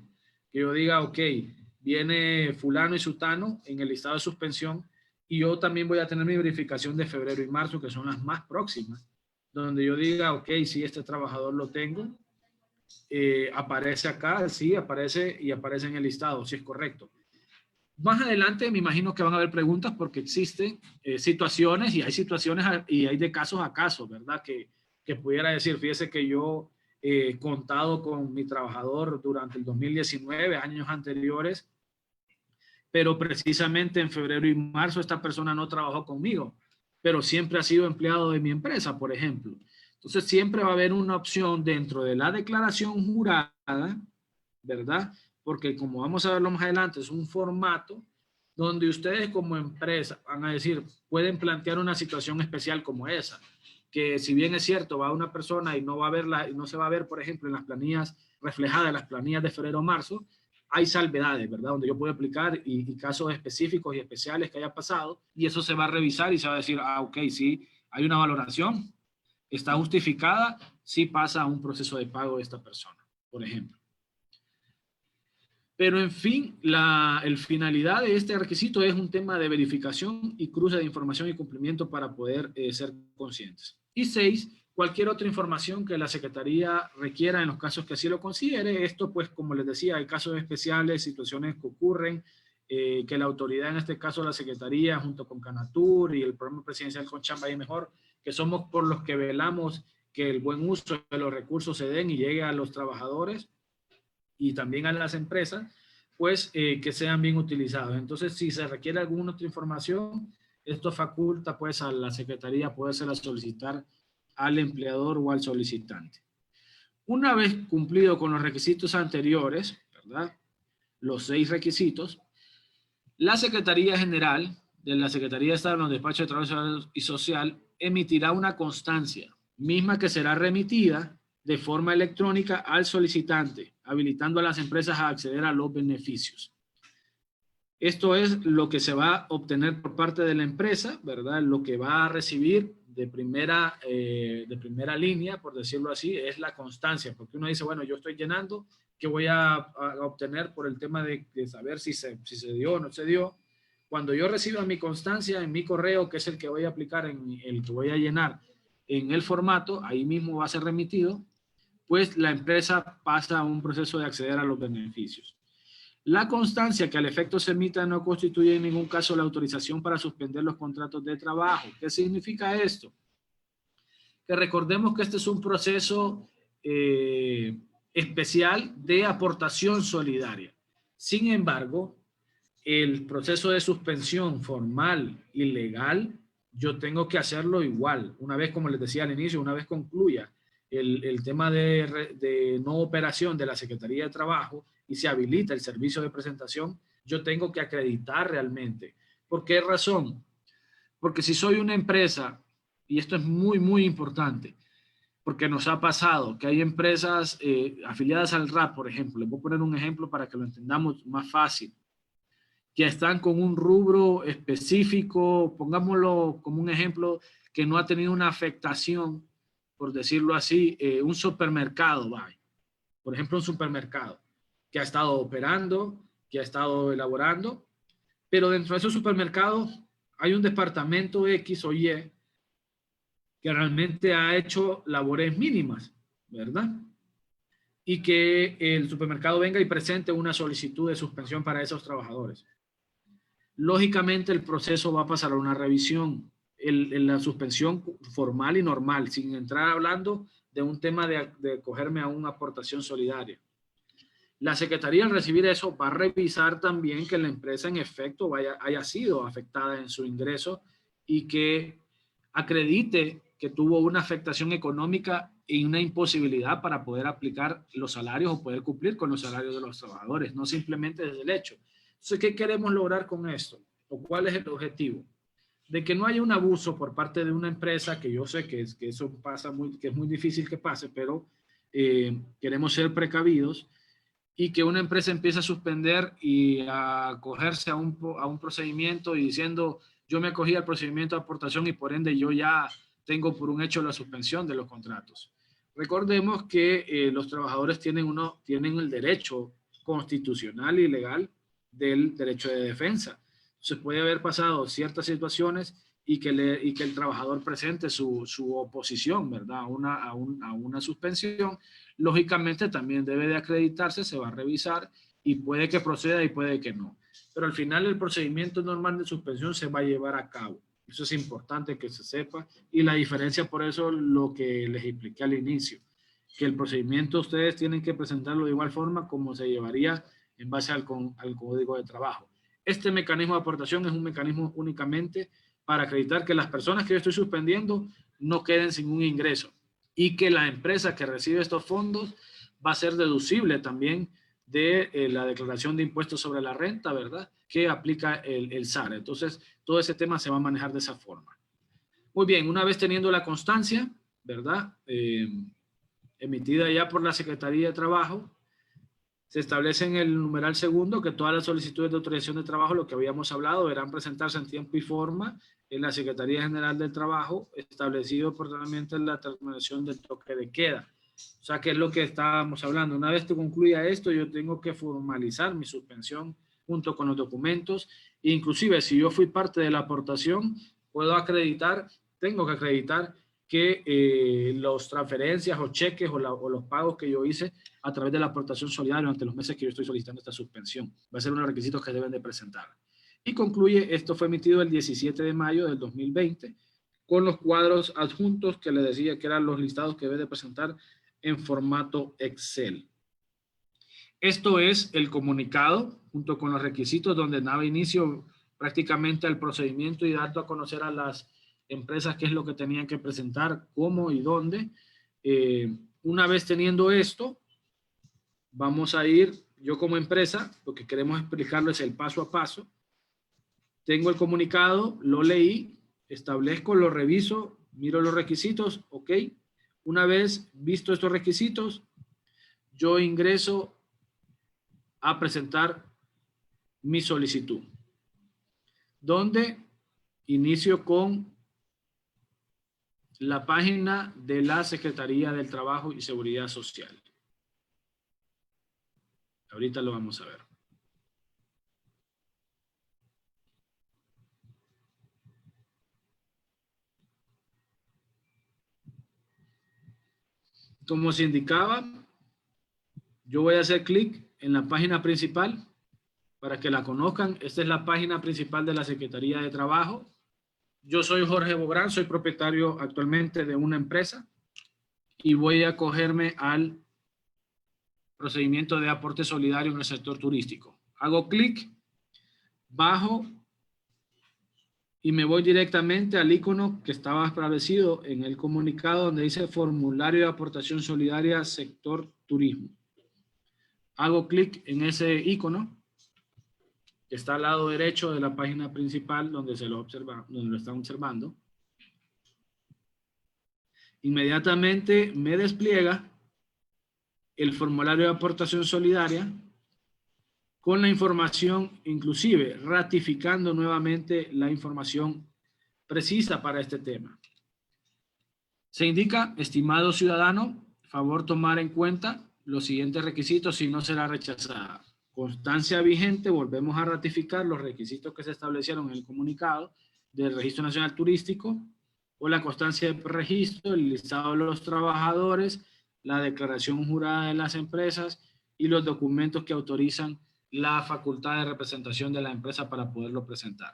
Que yo diga, ok, viene fulano y sutano en el listado de suspensión, y yo también voy a tener mi verificación de febrero y marzo, que son las más próximas, donde yo diga, ok, sí, este trabajador lo tengo, aparece acá, sí, aparece en el listado, sí es correcto. Más adelante me imagino que van a haber preguntas porque existen situaciones, y hay situaciones y hay de casos a casos, ¿verdad? Que pudiera decir, fíjese que yo he contado con mi trabajador durante el 2019, años anteriores, pero precisamente en febrero y marzo esta persona no trabajó conmigo, pero siempre ha sido empleado de mi empresa, por ejemplo. Entonces siempre va a haber una opción dentro de la declaración jurada, ¿verdad? Porque como vamos a verlo más adelante, es un formato donde ustedes como empresa van a decir, pueden plantear una situación especial como esa, que si bien es cierto, va una persona y no va a verla, y no se va a ver, por ejemplo, en las planillas reflejadas, en las planillas de febrero o marzo, hay salvedades, ¿verdad? Donde yo puedo aplicar y casos específicos y especiales que haya pasado, y eso se va a revisar y se va a decir, ah, ok, sí, hay una valoración, está justificada, sí pasa a un proceso de pago de esta persona, por ejemplo. Pero en fin, el finalidad de este requisito es un tema de verificación y cruce de información y cumplimiento para poder ser conscientes. Y 6, cualquier otra información que la Secretaría requiera en los casos que así lo considere. Esto, pues, como les decía, hay casos especiales, situaciones que ocurren, que la autoridad, en este caso la Secretaría, junto con Canatur y el programa presidencial con Chamba y Mejor, que somos por los que velamos que el buen uso de los recursos se den y llegue a los trabajadores y también a las empresas, pues que sean bien utilizados. Entonces, si se requiere alguna otra información, esto faculta pues a la Secretaría podérsela solicitar al empleador o al solicitante. Una vez cumplido con los requisitos anteriores, ¿verdad? Los 6 requisitos, la Secretaría General de la Secretaría de Estado en los despachos de Trabajo y Social emitirá una constancia, misma que será remitida de forma electrónica al solicitante, habilitando a las empresas a acceder a los beneficios. Esto es lo que se va a obtener por parte de la empresa, ¿verdad? Lo que va a recibir de primera línea, por decirlo así, es la constancia, porque uno dice, bueno, yo estoy llenando, ¿qué voy a obtener por el tema de saber si se dio o no se dio? Cuando yo reciba mi constancia en mi correo, que es el que voy a aplicar, el que voy a llenar en el formato, ahí mismo va a ser remitido, pues la empresa pasa a un proceso de acceder a los beneficios. La constancia que al efecto se emita no constituye en ningún caso la autorización para suspender los contratos de trabajo. ¿Qué significa esto? Que recordemos que este es un proceso especial de aportación solidaria. Sin embargo, el proceso de suspensión formal y legal, yo tengo que hacerlo igual. Una vez, como les decía al inicio, una vez concluya el tema de no operación de la Secretaría de Trabajo y se habilita el servicio de presentación, yo tengo que acreditar realmente. ¿Por qué razón? Porque si soy una empresa, y esto es muy, muy importante, porque nos ha pasado que hay empresas afiliadas al RAP, por ejemplo, les voy a poner un ejemplo para que lo entendamos más fácil, que están con un rubro específico, pongámoslo como un ejemplo, que no ha tenido una afectación, por decirlo así, un supermercado, por ejemplo, un supermercado que ha estado operando, que ha estado elaborando, pero dentro de esos supermercados hay un departamento X o Y que realmente ha hecho labores mínimas, ¿verdad? Y que el supermercado venga y presente una solicitud de suspensión para esos trabajadores. Lógicamente el proceso va a pasar a una revisión, la suspensión formal y normal, sin entrar hablando de un tema de cogerme a una aportación solidaria. La Secretaría al recibir eso va a revisar también que la empresa en efecto haya sido afectada en su ingreso y que acredite que tuvo una afectación económica y una imposibilidad para poder aplicar los salarios o poder cumplir con los salarios de los trabajadores, no simplemente desde el hecho. Entonces, ¿qué queremos lograr con esto? ¿O cuál es el objetivo? De que no haya un abuso por parte de una empresa, que yo sé que eso pasa que es muy difícil que pase, pero queremos ser precavidos, y que una empresa empiece a suspender y a acogerse a un procedimiento y diciendo, yo me acogí al procedimiento de aportación y por ende yo ya tengo por un hecho la suspensión de los contratos. Recordemos que los trabajadores tienen el derecho constitucional y legal del derecho de defensa. Se puede haber pasado ciertas situaciones y que el trabajador presente su oposición, ¿verdad? a una suspensión. Lógicamente también debe de acreditarse, se va a revisar y puede que proceda y puede que no. Pero al final el procedimiento normal de suspensión se va a llevar a cabo. Eso es importante que se sepa y la diferencia, por eso lo que les expliqué al inicio, que el procedimiento ustedes tienen que presentarlo de igual forma como se llevaría en base al Código de Trabajo. Este mecanismo de aportación es un mecanismo únicamente para acreditar que las personas que yo estoy suspendiendo no queden sin un ingreso y que la empresa que recibe estos fondos va a ser deducible también de la declaración de impuestos sobre la renta, ¿verdad? Que aplica el SAR. Entonces, todo ese tema se va a manejar de esa forma. Muy bien, una vez teniendo la constancia, ¿verdad? Emitida ya por la Secretaría de Trabajo, se establece en el numeral segundo que todas las solicitudes de autorización de trabajo, lo que habíamos hablado, deberán presentarse en tiempo y forma en la Secretaría General del Trabajo, establecido oportunamente en la terminación del toque de queda. O sea, que es lo que estábamos hablando. Una vez que concluya esto, yo tengo que formalizar mi suspensión junto con los documentos. Inclusive, si yo fui parte de la aportación, puedo acreditar, tengo que acreditar que las transferencias o cheques o los pagos que yo hice a través de la aportación solidaria durante los meses que yo estoy solicitando esta suspensión. Va a ser uno de los requisitos que deben de presentar. Y concluye, esto fue emitido el 17 de mayo del 2020, con los cuadros adjuntos que le decía que eran los listados que debe de presentar en formato Excel. Esto es el comunicado, junto con los requisitos donde daba inicio prácticamente al procedimiento y dando a conocer a las empresas qué es lo que tenían que presentar, cómo y dónde. Una vez teniendo esto, vamos a ir, yo como empresa, lo que queremos explicarles es el paso a paso. Tengo el comunicado, lo leí, establezco, lo reviso, miro los requisitos, ok. Una vez visto estos requisitos, yo ingreso a presentar mi solicitud, donde inicio con la página de la Secretaría del Trabajo y Seguridad Social. Ahorita lo vamos a ver. Como se indicaba, yo voy a hacer clic en la página principal para que la conozcan. Esta es la página principal de la Secretaría de Trabajo. Yo soy Jorge Bográn, soy propietario actualmente de una empresa y voy a acogerme al procedimiento de aporte solidario en el sector turístico. Hago clic, bajo y me voy directamente al icono que estaba establecido en el comunicado donde dice formulario de aportación solidaria sector turismo. Hago clic en ese icono que está al lado derecho de la página principal donde se lo observa, donde lo están observando. Inmediatamente me despliega el formulario de aportación solidaria con la información, inclusive ratificando nuevamente la información precisa para este tema. Se indica, estimado ciudadano, favor tomar en cuenta los siguientes requisitos si no será rechazada. Constancia vigente, volvemos a ratificar los requisitos que se establecieron en el comunicado del Registro Nacional Turístico, o la constancia de registro, el listado de los trabajadores, la declaración jurada de las empresas y los documentos que autorizan la facultad de representación de la empresa para poderlo presentar.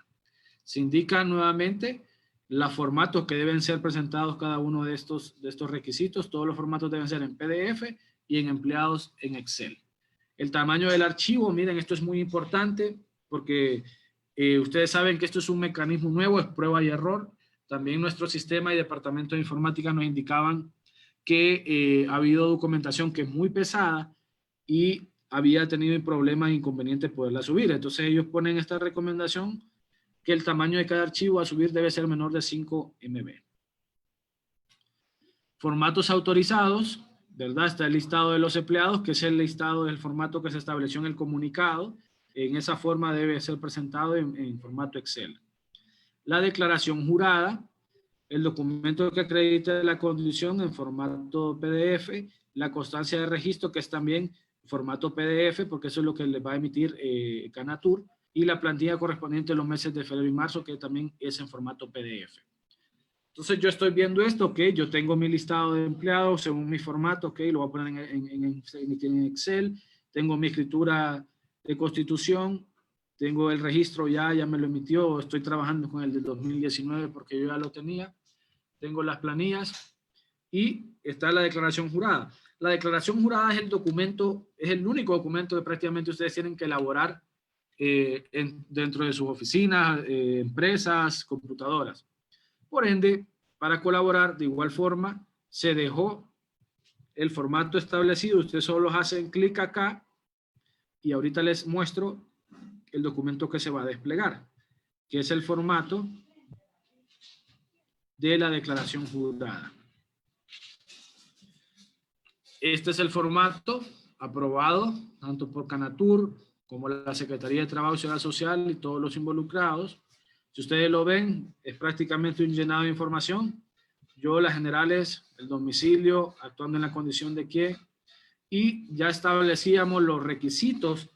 Se indica nuevamente los formatos que deben ser presentados cada uno de estos requisitos. Todos los formatos deben ser en PDF y en empleados en Excel. El tamaño del archivo, miren, esto es muy importante porque ustedes saben que esto es un mecanismo nuevo, es prueba y error. También nuestro sistema y departamento de informática nos indicaban que ha habido documentación que es muy pesada y había tenido problemas e inconvenientes poderla subir. Entonces ellos ponen esta recomendación que el tamaño de cada archivo a subir debe ser menor de 5 MB. Formatos autorizados, ¿verdad? Está el listado de los empleados, que es el listado del formato que se estableció en el comunicado. En esa forma debe ser presentado en formato Excel. La declaración jurada, el documento que acredita la condición en formato PDF, la constancia de registro, que es también formato PDF, porque eso es lo que le va a emitir Canatur, y la plantilla correspondiente a los meses de febrero y marzo, que también es en formato PDF. Entonces yo estoy viendo esto, ok, yo tengo mi listado de empleados según mi formato, ok, lo voy a poner en Excel, tengo mi escritura de constitución, tengo el registro ya me lo emitió, estoy trabajando con el de 2019 porque yo ya lo tenía, tengo las planillas y está la declaración jurada. La declaración jurada es el documento, es el único documento que prácticamente ustedes tienen que elaborar dentro de sus oficinas, empresas, computadoras. Por ende, para colaborar de igual forma, se dejó el formato establecido. Ustedes solo hacen clic acá y ahorita les muestro el documento que se va a desplegar, que es el formato de la declaración jurada. Este es el formato aprobado tanto por Canatur como la Secretaría de Trabajo y Seguridad Social y todos los involucrados. Si ustedes lo ven, es prácticamente un llenado de información. Yo, las generales, el domicilio, actuando en la condición de que, y ya establecíamos los requisitos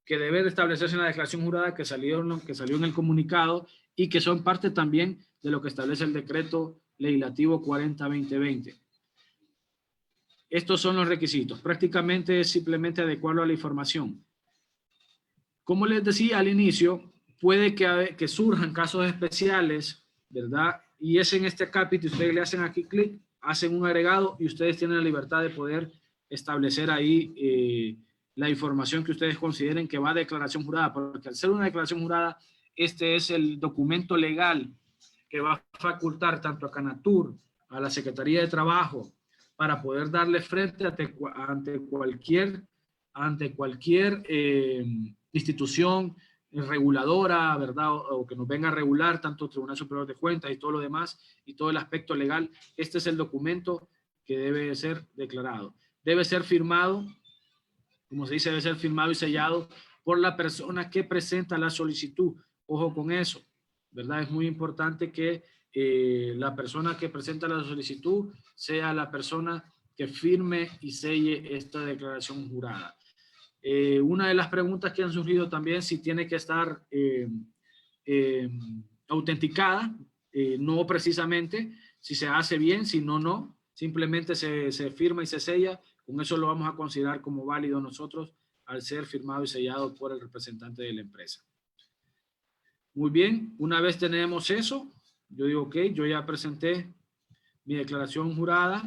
que debe de establecerse en la declaración jurada que salió en el comunicado y que son parte también de lo que establece el decreto legislativo 40-2020. Estos son los requisitos. Prácticamente es simplemente adecuarlo a la información. Como les decía al inicio, puede que surjan casos especiales, ¿verdad? Y es en este capítulo, ustedes le hacen aquí clic, hacen un agregado y ustedes tienen la libertad de poder establecer ahí la información que ustedes consideren que va a declaración jurada, porque al ser una declaración jurada, este es el documento legal que va a facultar tanto a Canatur, a la Secretaría de Trabajo, para poder darle frente ante cualquier institución reguladora, ¿verdad? O que nos venga a regular, tanto el Tribunal Superior de Cuentas y todo lo demás, y todo el aspecto legal. Este es el documento que debe ser declarado. Debe ser firmado, como se dice, debe ser firmado y sellado por la persona que presenta la solicitud. Ojo con eso, ¿verdad? Es muy importante que la persona que presenta la solicitud sea la persona que firme y selle esta declaración jurada. Una de las preguntas que han surgido también, si tiene que estar autenticada, no precisamente, si se hace bien, si no, no, simplemente se firma y se sella, con eso lo vamos a considerar como válido nosotros al ser firmado y sellado por el representante de la empresa. Muy bien, una vez tenemos eso, yo digo, ok, yo ya presenté mi declaración jurada,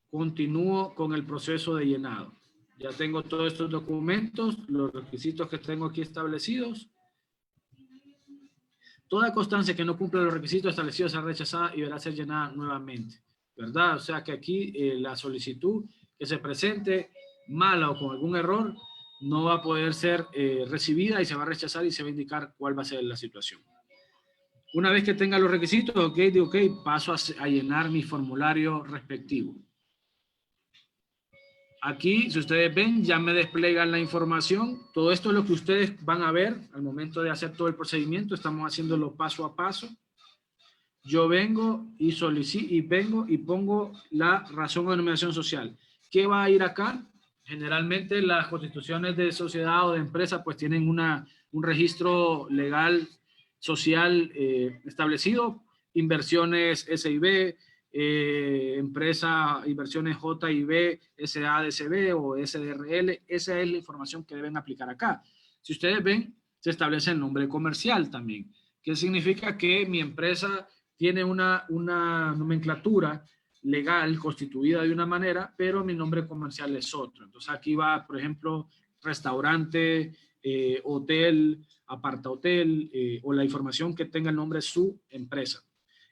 continúo con el proceso de llenado. Ya tengo todos estos documentos, los requisitos que tengo aquí establecidos. Toda constancia que no cumpla los requisitos establecidos será rechazada y deberá ser llenada nuevamente, ¿verdad? O sea que aquí la solicitud que se presente mala o con algún error no va a poder ser recibida y se va a rechazar y se va a indicar cuál va a ser la situación. Una vez que tenga los requisitos, ok, digo, ok, paso a llenar mi formulario respectivo. Aquí, si ustedes ven, ya me desplegan la información. Todo esto es lo que ustedes van a ver al momento de hacer todo el procedimiento. Estamos haciéndolo paso a paso. Yo vengo y solicito y vengo y pongo la razón de denominación social. ¿Qué va a ir acá? Generalmente las constituciones de sociedad o de empresa pues tienen un registro legal social establecido. Inversiones SIB, empresa, inversiones JIB, SADCB o SDRL, esa es la información que deben aplicar acá. Si ustedes ven, se establece el nombre comercial también, que significa que mi empresa tiene una nomenclatura legal constituida de una manera, pero mi nombre comercial es otro. Entonces aquí va, por ejemplo, restaurante, hotel, aparta hotel, o la información que tenga el nombre de su empresa.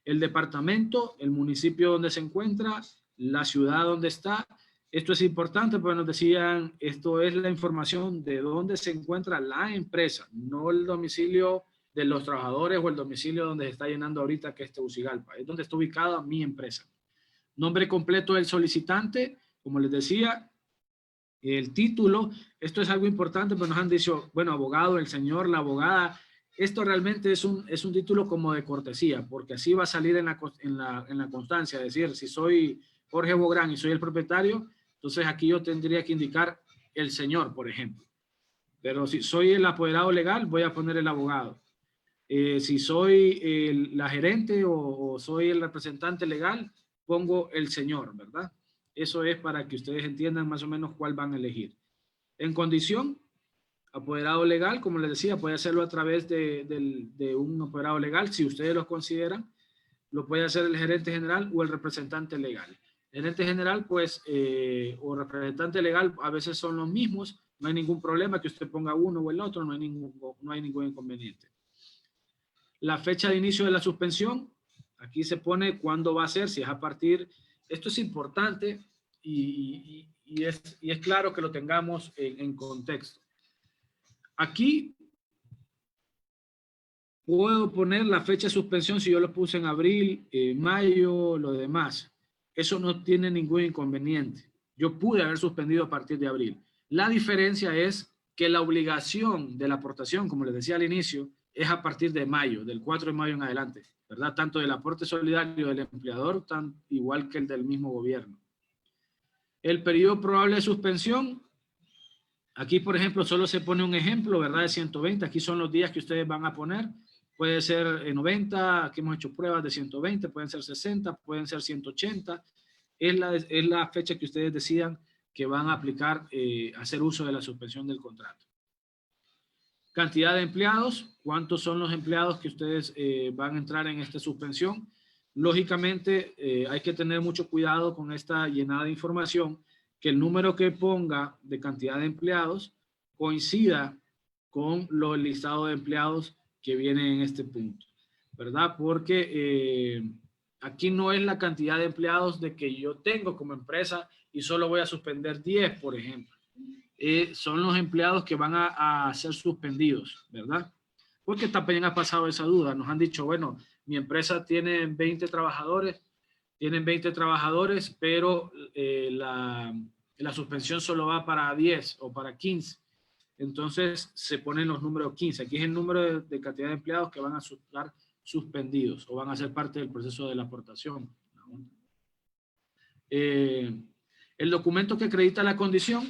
El departamento, el municipio donde se encuentra, la ciudad donde está. Esto es importante porque nos decían, esto es la información de dónde se encuentra la empresa, no el domicilio de los trabajadores o el domicilio donde se está llenando ahorita, que es Tegucigalpa. Es donde está ubicada mi empresa. Nombre completo del solicitante, como les decía, el título. Esto es algo importante, pero nos han dicho, bueno, abogado, el señor, la abogada. Esto realmente es un título como de cortesía, porque así va a salir en la constancia, es decir, si soy Jorge Bográn y soy el propietario, entonces aquí yo tendría que indicar el señor, por ejemplo. Pero si soy el apoderado legal, voy a poner el abogado. Si soy la gerente o soy el representante legal, pongo el señor, ¿verdad? Eso es para que ustedes entiendan más o menos cuál van a elegir. En condición, apoderado legal, como les decía, puede hacerlo a través de un apoderado legal, si ustedes lo consideran, lo puede hacer el gerente general o el representante legal. El gerente general, pues, o representante legal, a veces son los mismos, no hay ningún problema que usted ponga uno o el otro, no hay ningún inconveniente. La fecha de inicio de la suspensión, aquí se pone cuándo va a ser, si es a partir, esto es importante y es claro que lo tengamos en contexto. Aquí puedo poner la fecha de suspensión si yo lo puse en abril, mayo, lo demás. Eso no tiene ningún inconveniente. Yo pude haber suspendido a partir de abril. La diferencia es que la obligación de la aportación, como les decía al inicio, es a partir de mayo, del 4 de mayo en adelante, ¿verdad? Tanto del aporte solidario del empleador, igual que el del mismo gobierno. El periodo probable de suspensión, aquí por ejemplo solo se pone un ejemplo, ¿verdad? De 120, aquí son los días que ustedes van a poner. Puede ser 90, aquí hemos hecho pruebas de 120, pueden ser 60, pueden ser 180. Es la fecha que ustedes decidan que van a aplicar, hacer uso de la suspensión del contrato. Cantidad de empleados, ¿cuántos son los empleados que ustedes van a entrar en esta suspensión? Lógicamente hay que tener mucho cuidado con esta llenada de información, que el número que ponga de cantidad de empleados coincida con el listado de empleados que viene en este punto, ¿verdad? Porque aquí no es la cantidad de empleados de que yo tengo como empresa y solo voy a suspender 10, por ejemplo. Son los empleados que van a ser suspendidos, ¿verdad? Porque también ha pasado esa duda. Nos han dicho, bueno, mi empresa tiene 20 trabajadores, pero la suspensión solo va para 10 o para 15. Entonces se ponen los números 15. Aquí es el número de cantidad de empleados que van a estar suspendidos o van a ser parte del proceso de la aportación. El documento que acredita la condición,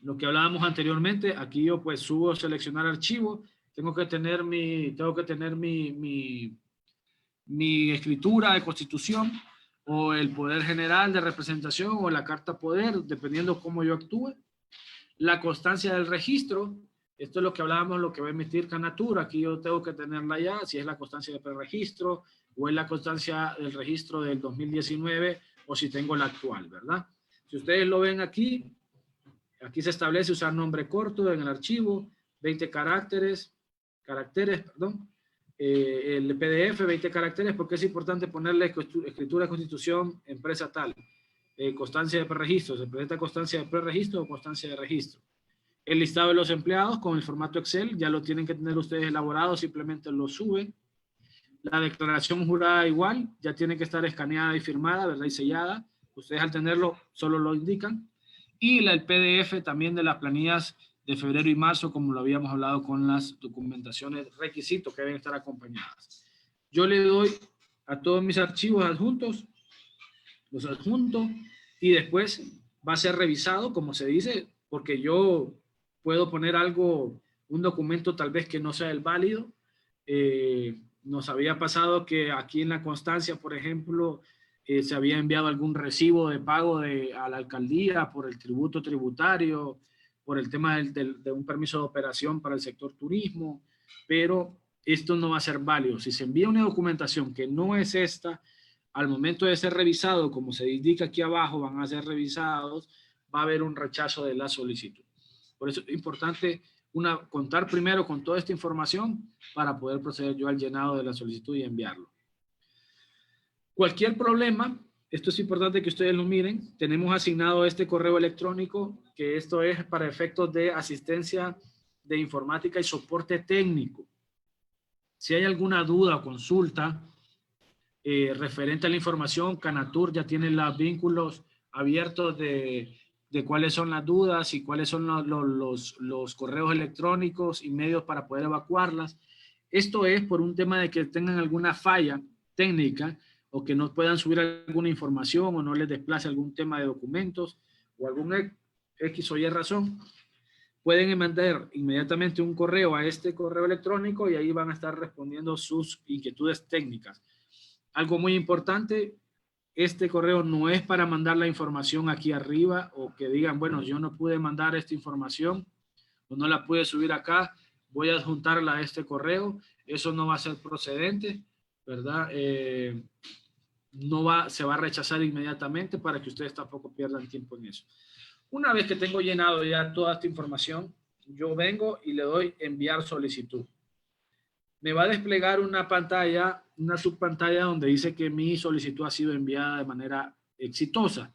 lo que hablábamos anteriormente, aquí yo pues subo seleccionar archivo, tengo que tener mi escritura de constitución o el poder general de representación o la carta poder, dependiendo cómo yo actúe. La constancia del registro, esto es lo que hablábamos, lo que va a emitir Canatura, aquí yo tengo que tenerla ya, si es la constancia de preregistro o es la constancia del registro del 2019 o si tengo la actual, ¿verdad? Si ustedes lo ven aquí se establece usar nombre corto en el archivo, 20 caracteres, el PDF 20 caracteres, porque es importante ponerle escritura de constitución, empresa tal. Constancia de preregistro, ¿se presenta constancia de preregistro o constancia de registro? El listado de los empleados con el formato Excel, ya lo tienen que tener ustedes elaborado, simplemente lo suben. La declaración jurada igual, ya tiene que estar escaneada y firmada, ¿verdad? Y sellada. Ustedes al tenerlo solo lo indican. Y el PDF también de las planillas de febrero y marzo, como lo habíamos hablado con las documentaciones, requisitos que deben estar acompañadas. Yo le doy a todos mis archivos adjuntos, los adjunto, y después va a ser revisado, como se dice, porque yo puedo poner algo, un documento tal vez que no sea el válido. Nos había pasado que aquí en la constancia, por ejemplo, se había enviado algún recibo de pago a la alcaldía por el tributo tributario, por el tema de un permiso de operación para el sector turismo, pero esto no va a ser válido. Si se envía una documentación que no es esta, al momento de ser revisado, como se indica aquí abajo, van a ser revisados, va a haber un rechazo de la solicitud. Por eso es importante contar primero con toda esta información para poder proceder yo al llenado de la solicitud y enviarlo. Cualquier problema, esto es importante que ustedes lo miren, tenemos asignado este correo electrónico, que esto es para efectos de asistencia de informática y soporte técnico. Si hay alguna duda o consulta referente a la información, Canatur ya tiene los vínculos abiertos de cuáles son las dudas y cuáles son los correos electrónicos y medios para poder evacuarlas. Esto es por un tema de que tengan alguna falla técnica o que no puedan subir alguna información o no les desplace algún tema de documentos o algún X o Y razón. Pueden mandar inmediatamente un correo a este correo electrónico y ahí van a estar respondiendo sus inquietudes técnicas. Algo muy importante, este correo no es para mandar la información aquí arriba o que digan, bueno, yo no pude mandar esta información o no la pude subir acá, voy a adjuntarla a este correo. Eso no va a ser procedente, ¿verdad? Se va a rechazar inmediatamente para que ustedes tampoco pierdan tiempo en eso. Una vez que tengo llenado ya toda esta información, yo vengo y le doy enviar solicitud. Me va a desplegar una pantalla, una subpantalla donde dice que mi solicitud ha sido enviada de manera exitosa.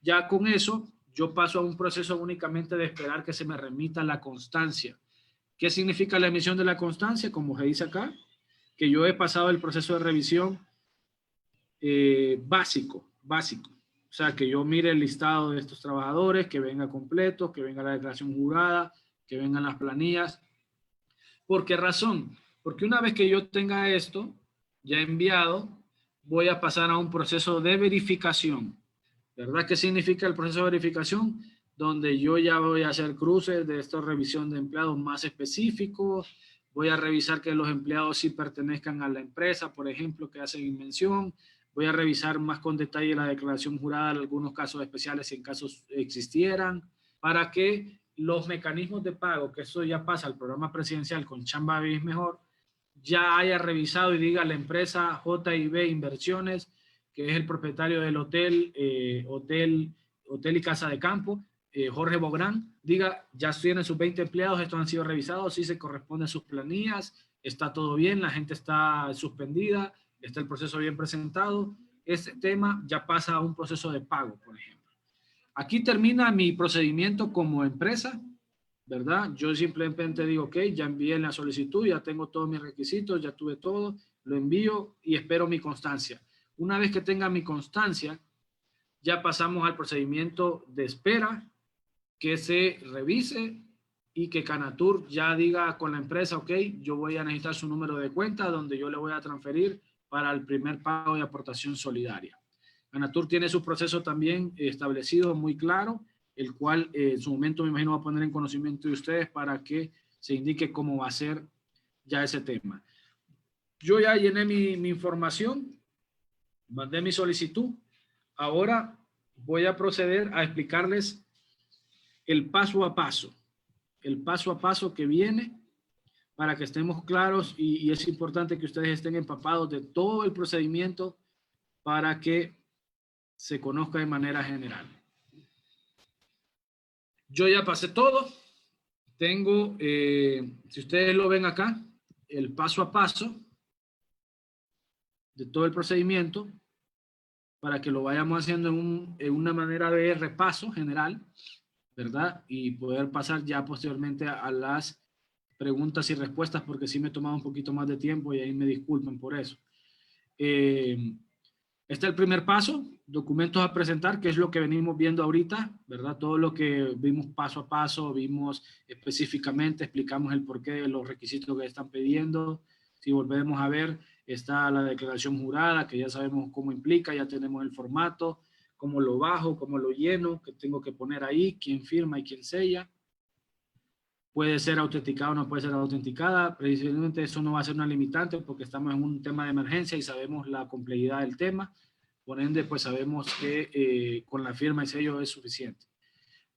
Ya con eso yo paso a un proceso únicamente de esperar que se me remita la constancia. ¿Qué significa la emisión de la constancia? Como se dice acá, que yo he pasado el proceso de revisión básico. O sea, que yo mire el listado de estos trabajadores, que venga completo, que venga la declaración jurada, que vengan las planillas. ¿Por qué razón? Porque una vez que yo tenga esto ya enviado, voy a pasar a un proceso de verificación. ¿Verdad? ¿Qué significa el proceso de verificación? Donde yo ya voy a hacer cruces de esta revisión de empleados más específicos, voy a revisar que los empleados sí pertenezcan a la empresa, por ejemplo, que hacen mención, voy a revisar más con detalle la declaración jurada en algunos casos especiales, si en casos existieran, para que los mecanismos de pago, que eso ya pasa al programa presidencial con Chamba Vivir Mejor, ya haya revisado y diga la empresa J&B Inversiones, que es el propietario del hotel y Casa de Campo, Jorge Bográn, diga, ya tienen sus 20 empleados, estos han sido revisados, sí se corresponden a sus planillas, está todo bien, la gente está suspendida, está el proceso bien presentado. Este tema ya pasa a un proceso de pago, por ejemplo. Aquí termina mi procedimiento como empresa, ¿verdad? Yo simplemente digo, ok, ya envié la solicitud, ya tengo todos mis requisitos, ya tuve todo, lo envío y espero mi constancia. Una vez que tenga mi constancia, ya pasamos al procedimiento de espera, que se revise y que Canatur ya diga con la empresa, ok, yo voy a necesitar su número de cuenta donde yo le voy a transferir para el primer pago de aportación solidaria. Canatur tiene su proceso también establecido muy claro, el cual en su momento me imagino va a poner en conocimiento de ustedes para que se indique cómo va a ser ya ese tema. Yo ya llené mi información, mandé mi solicitud. Ahora voy a proceder a explicarles el paso a paso que viene para que estemos claros y es importante que ustedes estén empapados de todo el procedimiento para que se conozca de manera general. Yo ya pasé todo. Tengo, si ustedes lo ven acá, el paso a paso de todo el procedimiento para que lo vayamos haciendo en una manera de repaso general, ¿verdad? Y poder pasar ya posteriormente a las preguntas y respuestas, porque sí me he tomado un poquito más de tiempo y ahí me disculpen por eso. Este es el primer paso, documentos a presentar, que es lo que venimos viendo ahorita, ¿verdad? Todo lo que vimos paso a paso, vimos específicamente, explicamos el porqué de los requisitos que están pidiendo. Si volvemos a ver, está la declaración jurada, que ya sabemos cómo implica, ya tenemos el formato, cómo lo bajo, cómo lo lleno, que tengo que poner ahí, quién firma y quién sella. Puede ser autenticada o no puede ser autenticada. Precisamente eso no va a ser una limitante porque estamos en un tema de emergencia y sabemos la complejidad del tema. Por ende, pues sabemos que con la firma y sello es suficiente.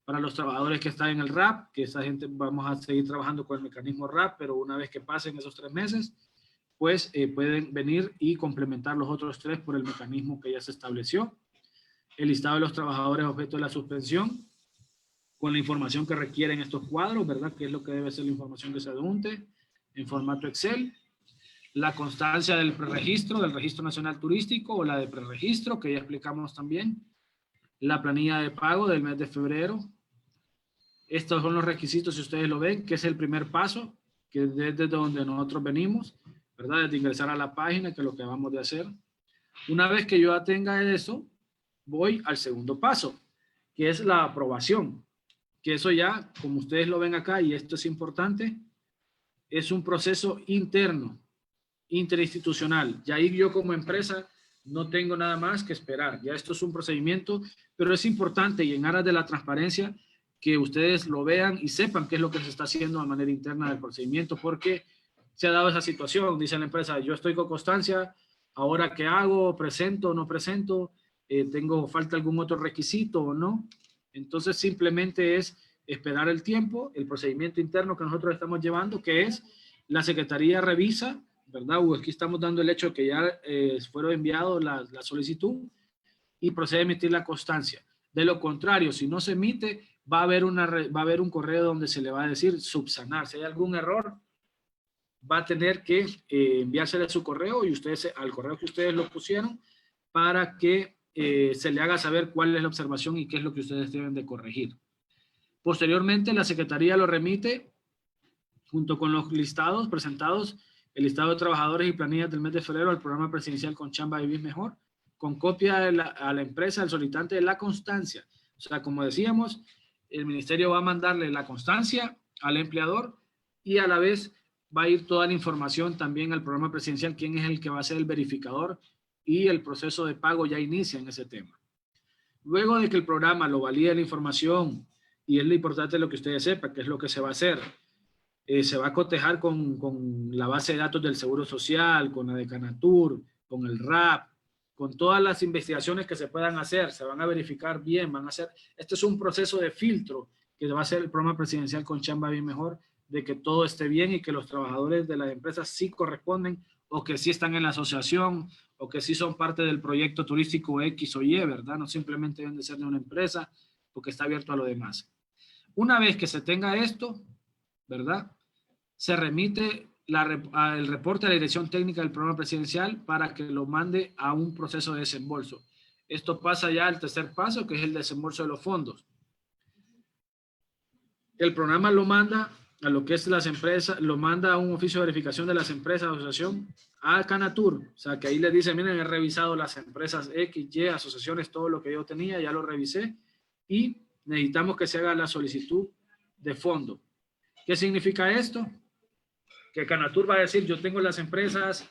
Para los trabajadores que están en el RAP, que esa gente vamos a seguir trabajando con el mecanismo RAP, pero una vez que pasen esos 3 meses, pues pueden venir y complementar los otros 3 por el mecanismo que ya se estableció. El listado de los trabajadores objeto de la suspensión, con la información que requieren estos cuadros, ¿verdad? Que es lo que debe ser la información que se adjunte en formato Excel. La constancia del preregistro, del Registro Nacional Turístico o la de preregistro, que ya explicamos también. La planilla de pago del mes de febrero. Estos son los requisitos, si ustedes lo ven, que es el primer paso, que es desde donde nosotros venimos, ¿verdad? Desde ingresar a la página, que es lo que acabamos de hacer. Una vez que yo ya tenga eso, voy al segundo paso, que es la aprobación. Que eso ya, como ustedes lo ven acá, y esto es importante, es un proceso interno, interinstitucional. Ya ahí yo como empresa no tengo nada más que esperar. Ya esto es un procedimiento, pero es importante y en aras de la transparencia que ustedes lo vean y sepan qué es lo que se está haciendo de manera interna del procedimiento, porque se ha dado esa situación. Dice la empresa, yo estoy con constancia, ahora ¿qué hago? ¿Presento o no presento? ¿Falta algún otro requisito o no? Entonces simplemente es esperar el tiempo, el procedimiento interno que nosotros estamos llevando, que es la Secretaría revisa, ¿verdad? Aquí estamos dando el hecho de que ya fueron enviados la solicitud y procede a emitir la constancia. De lo contrario, si no se emite, va a haber un correo donde se le va a decir subsanar. Si hay algún error, va a tener que enviársele a su correo y ustedes, al correo que ustedes lo pusieron, para que se le haga saber cuál es la observación y qué es lo que ustedes deben de corregir. Posteriormente, la Secretaría lo remite junto con los listados presentados, el listado de trabajadores y planillas del mes de febrero al programa presidencial con Chamba Vivir Mejor, con copia a la empresa, al solicitante de la constancia. O sea, como decíamos, el ministerio va a mandarle la constancia al empleador y a la vez va a ir toda la información también al programa presidencial, quién es el que va a ser el verificador, y el proceso de pago ya inicia en ese tema. Luego de que el programa lo valide la información, y es lo importante lo que ustedes sepan, que es lo que se va a hacer, se va a cotejar con la base de datos del Seguro Social, con la de Canatur, con el RAP, con todas las investigaciones que se puedan hacer, se van a verificar bien, van a hacer, este es un proceso de filtro que va a hacer el programa presidencial con Chamba Bien Mejor, de que todo esté bien y que los trabajadores de las empresas sí corresponden, o que sí están en la asociación, o que sí son parte del proyecto turístico X o Y, ¿verdad? No simplemente deben de ser de una empresa, porque está abierto a lo demás. Una vez que se tenga esto, ¿verdad? Se remite el reporte a la dirección técnica del programa presidencial para que lo mande a un proceso de desembolso. Esto pasa ya al tercer paso, que es el desembolso de los fondos. El programa lo manda a lo que es las empresas, lo manda a un oficio de verificación de las empresas de asociación a Canatur. O sea, que ahí les dice, miren, he revisado las empresas X, Y, asociaciones, todo lo que yo tenía, ya lo revisé y necesitamos que se haga la solicitud de fondo. ¿Qué significa esto? Que Canatur va a decir, yo tengo las empresas,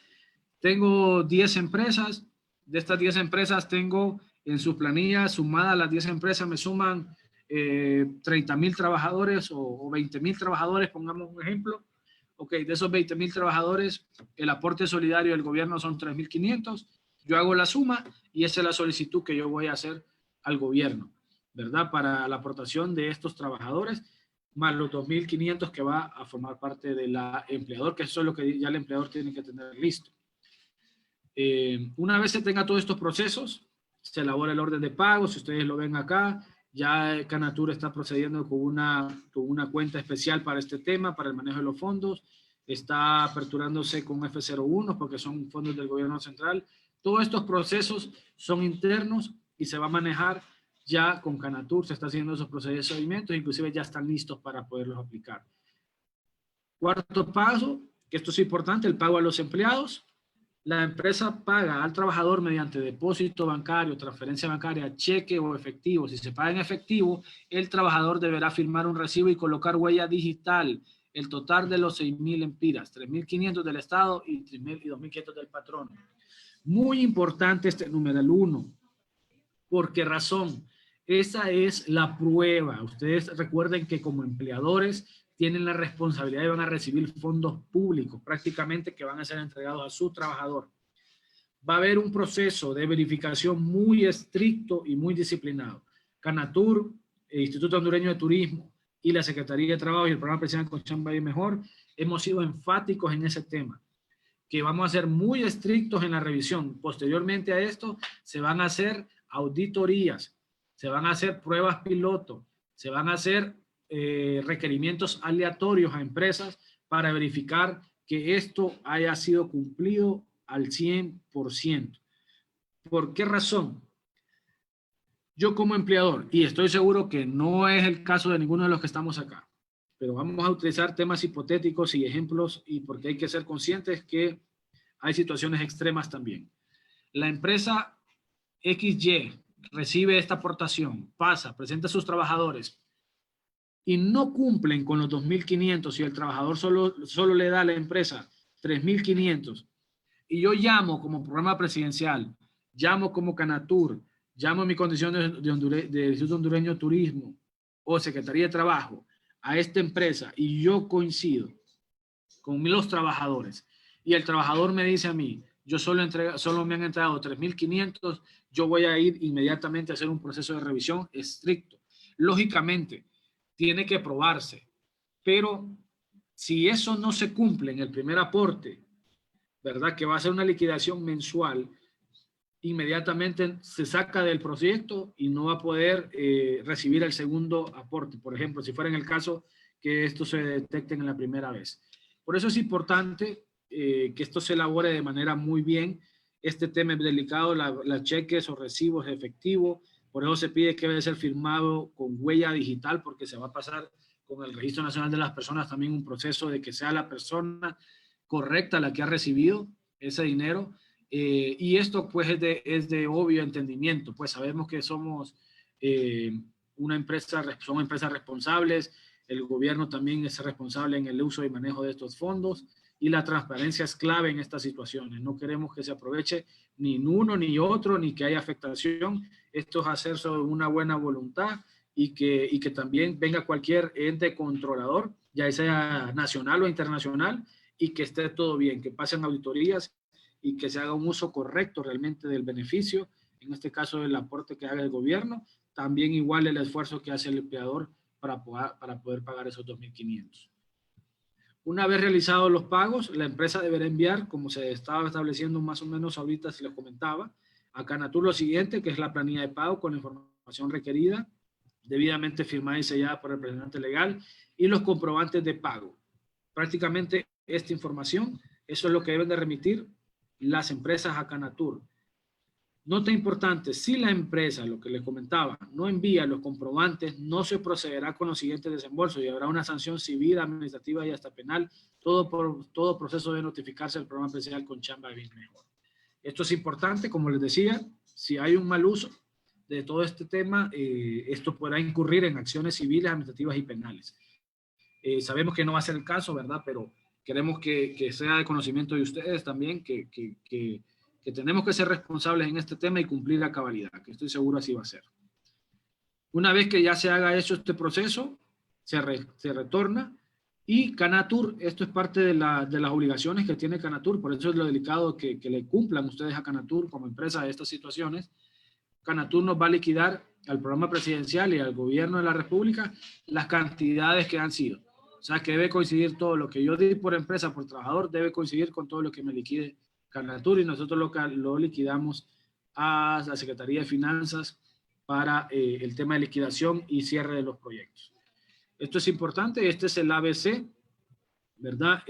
tengo 10 empresas, de estas 10 empresas tengo en su planilla, sumada a las 10 empresas me suman 30,000 trabajadores o 20,000 trabajadores, pongamos un ejemplo. Ok, de esos 20,000 trabajadores, el aporte solidario del gobierno son 3,500, yo hago la suma y esa es la solicitud que yo voy a hacer al gobierno, ¿verdad? Para la aportación de estos trabajadores, más los 2,500 que va a formar parte del empleador, que eso es lo que ya el empleador tiene que tener listo. Una vez se tenga todos estos procesos, se elabora el orden de pago. Si ustedes lo ven acá, ya Canatur está procediendo con una cuenta especial para este tema, para el manejo de los fondos. Está aperturándose con F01 porque son fondos del gobierno central. Todos estos procesos son internos y se va a manejar ya con Canatur. Se está haciendo esos procesos de seguimiento, inclusive ya están listos para poderlos aplicar. Cuarto paso, que esto es importante, el pago a los empleados. La empresa paga al trabajador mediante depósito bancario, transferencia bancaria, cheque o efectivo. Si se paga en efectivo, el trabajador deberá firmar un recibo y colocar huella digital. El total de los 6,000 empiras, 3,500 del Estado y 2,500 del patrón. Muy importante este numeral 1. ¿Por qué razón? Esa es la prueba. Ustedes recuerden que como empleadores tienen la responsabilidad y van a recibir fondos públicos prácticamente que van a ser entregados a su trabajador. Va a haber un proceso de verificación muy estricto y muy disciplinado. Canatur, el Instituto Hondureño de Turismo y la Secretaría de Trabajo y el Programa Presidencial con Chamba y Mejor hemos sido enfáticos en ese tema, que vamos a ser muy estrictos en la revisión. Posteriormente a esto se van a hacer auditorías, se van a hacer pruebas piloto, se van a hacer requerimientos aleatorios a empresas para verificar que esto haya sido cumplido al 100%. ¿Por qué razón? Yo como empleador, y estoy seguro que no es el caso de ninguno de los que estamos acá, pero vamos a utilizar temas hipotéticos y ejemplos, y porque hay que ser conscientes que hay situaciones extremas también. La empresa XY recibe esta aportación, pasa, presenta a sus trabajadores, y no cumplen con los 2,500 y el trabajador solo le da a la empresa 3,500 y yo llamo como programa presidencial, llamo como Canatur, llamo en mi condición de Instituto Hondureño de Turismo o Secretaría de Trabajo a esta empresa y yo coincido con los trabajadores y el trabajador me dice a mí, yo solo me han entregado 3,500, yo voy a ir inmediatamente a hacer un proceso de revisión estricto. Lógicamente, tiene que probarse, pero si eso no se cumple en el primer aporte, ¿verdad? Que va a ser una liquidación mensual, inmediatamente se saca del proyecto y no va a poder recibir el segundo aporte. Por ejemplo, si fuera en el caso que esto se detecte en la primera vez. Por eso es importante que esto se elabore de manera muy bien Este tema es delicado, las cheques o recibos de efectivo, por eso se pide que debe ser firmado con huella digital, porque se va a pasar con el Registro Nacional de las Personas también un proceso de que sea la persona correcta la que ha recibido ese dinero. Y esto pues es de obvio entendimiento, pues sabemos que somos son empresas responsables, el gobierno también es responsable en el uso y manejo de estos fondos, y la transparencia es clave en estas situaciones. No queremos que se aproveche ni uno ni otro, ni que haya afectación. Esto es hacer sobre una buena voluntad y que también venga cualquier ente controlador, ya sea nacional o internacional, y que esté todo bien, que pasen auditorías y que se haga un uso correcto realmente del beneficio, en este caso el aporte que haga el gobierno, también igual el esfuerzo que hace el empleador para poder pagar esos 2.500. Una vez realizados los pagos, la empresa deberá enviar, como se estaba estableciendo más o menos ahorita, se les comentaba, a Canatur lo siguiente, que es la planilla de pago con la información requerida, debidamente firmada y sellada por el representante legal, y los comprobantes de pago. Prácticamente esta información, eso es lo que deben de remitir las empresas a Canatur. Nota importante, si la empresa, lo que les comentaba, no envía los comprobantes, no se procederá con los siguientes desembolsos y habrá una sanción civil, administrativa y hasta penal, todo proceso debe notificarse al programa especial con Chamba Bien Mejor. Esto es importante, como les decía, si hay un mal uso de todo este tema, esto podrá incurrir en acciones civiles, administrativas y penales. Sabemos que no va a ser el caso, ¿verdad? Pero queremos que sea de conocimiento de ustedes también, que tenemos que ser responsables en este tema y cumplir a cabalidad, que estoy seguro así va a ser. Una vez que ya se haga hecho este proceso, se retorna y Canatur, esto es parte de las obligaciones que tiene Canatur, por eso es lo delicado que le cumplan ustedes a Canatur como empresa de estas situaciones. Canatur nos va a liquidar al programa presidencial y al gobierno de la República las cantidades que han sido. O sea, que debe coincidir todo lo que yo di por empresa, por trabajador, debe coincidir con todo lo que me liquide Canatur, y nosotros lo liquidamos a la Secretaría de Finanzas para el tema de liquidación y cierre de los proyectos. Esto es importante, este es el ABC, ¿verdad?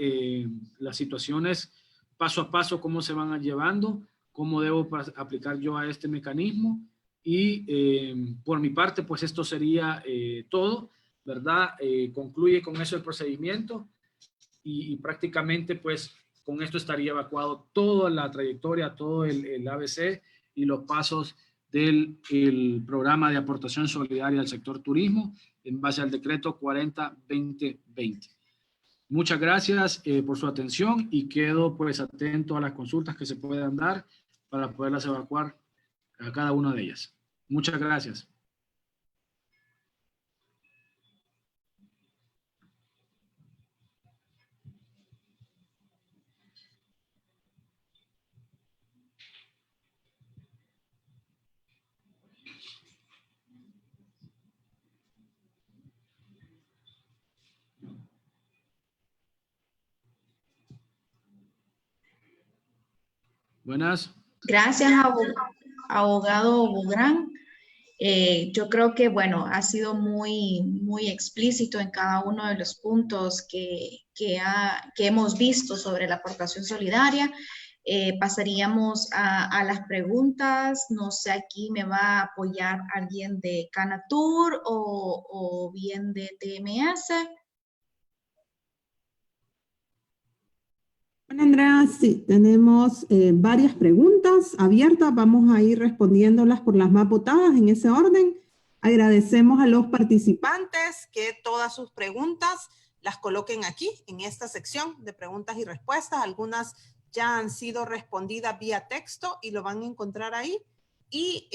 Las situaciones paso a paso, cómo se van llevando, cómo debo aplicar yo a este mecanismo, y por mi parte, pues esto sería todo, ¿verdad? Concluye con eso el procedimiento y prácticamente, pues, con esto estaría evacuado toda la trayectoria, todo el ABC y los pasos del programa de aportación solidaria al sector turismo en base al decreto 40-2020. Muchas gracias por su atención y quedo pues atento a las consultas que se puedan dar para poderlas evacuar a cada una de ellas. Muchas gracias. Buenas. Gracias, abogado Bográn. Yo creo que, bueno, ha sido muy explícito en cada uno de los puntos que hemos visto sobre la aportación solidaria. Pasaríamos a las preguntas. No sé, aquí me va a apoyar alguien de Canatur o bien de TMS. Bueno, Andrea, sí, tenemos varias preguntas abiertas. Vamos a ir respondiéndolas por las más votadas en ese orden. Agradecemos a los participantes que todas sus preguntas las coloquen aquí, en esta sección de preguntas y respuestas. Algunas ya han sido respondidas vía texto y lo van a encontrar ahí. Y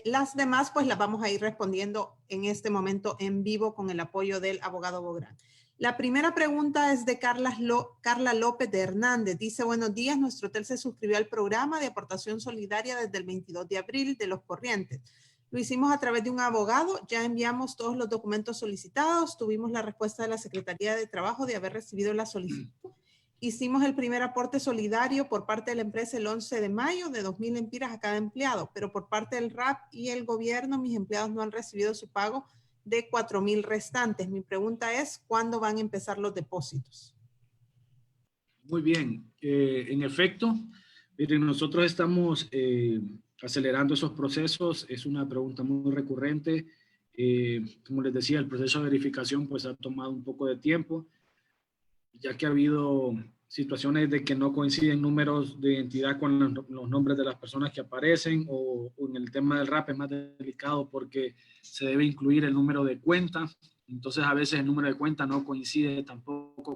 las demás, pues las vamos a ir respondiendo en este momento en vivo con el apoyo del abogado Bográn. La primera pregunta es de Carla López de Hernández. Dice, buenos días, nuestro hotel se suscribió al programa de aportación solidaria desde el 22 de abril de los corrientes. Lo hicimos a través de un abogado, ya enviamos todos los documentos solicitados, tuvimos la respuesta de la Secretaría de Trabajo de haber recibido la solicitud. Hicimos el primer aporte solidario por parte de la empresa el 11 de mayo de 2,000 empiras a cada empleado, pero por parte del RAP y el gobierno, mis empleados no han recibido su pago de 4,000 restantes. Mi pregunta es, ¿cuándo van a empezar los depósitos? Muy bien. En efecto, Miren, nosotros estamos acelerando esos procesos. Es una pregunta muy recurrente. Como les decía, el proceso de verificación pues ha tomado un poco de tiempo, ya que ha habido situaciones de que no coinciden números de identidad con los nombres de las personas que aparecen, o en el tema del RAP es más delicado porque se debe incluir el número de cuenta. Entonces a veces el número de cuenta no coincide tampoco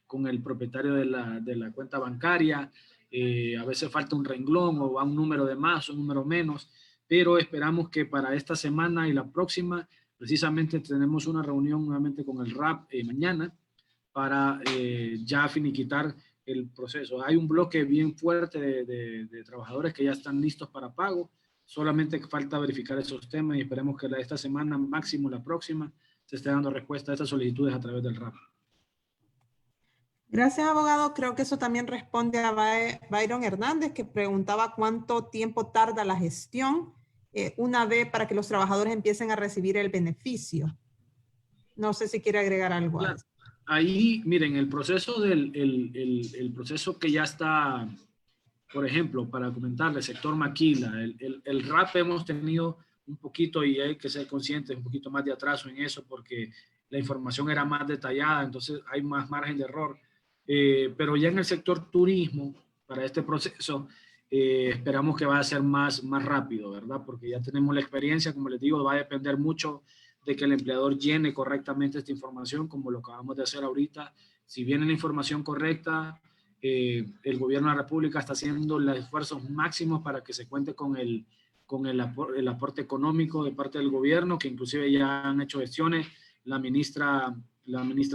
con el propietario de la cuenta bancaria. A veces falta un renglón o va un número de más o un número menos, pero esperamos que para esta semana y la próxima, precisamente tenemos una reunión nuevamente con el RAP mañana, para ya finiquitar el proceso. Hay un bloque bien fuerte de trabajadores que ya están listos para pago. Solamente falta verificar esos temas y esperemos que esta semana, máximo la próxima, se esté dando respuesta a estas solicitudes a través del RAP. Gracias, abogado. Creo que eso también responde a Byron Hernández, que preguntaba cuánto tiempo tarda la gestión una vez para que los trabajadores empiecen a recibir el beneficio. No sé si quiere agregar algo a eso. Ahí, miren, el proceso el proceso que ya está, por ejemplo, para comentarle, sector maquila, el RAP hemos tenido un poquito, y hay que ser conscientes, un poquito más de atraso en eso, porque la información era más detallada, entonces hay más margen de error. Pero ya en el sector turismo, para este proceso, esperamos que va a ser más rápido, ¿verdad? Porque ya tenemos la experiencia, como les digo, va a depender mucho de que el empleador llene correctamente esta información, como lo acabamos de hacer ahorita. Si viene la información correcta, el gobierno de la República está haciendo los esfuerzos máximos para que se cuente con el aporte económico de parte del gobierno, que inclusive ya han hecho gestiones. La ministra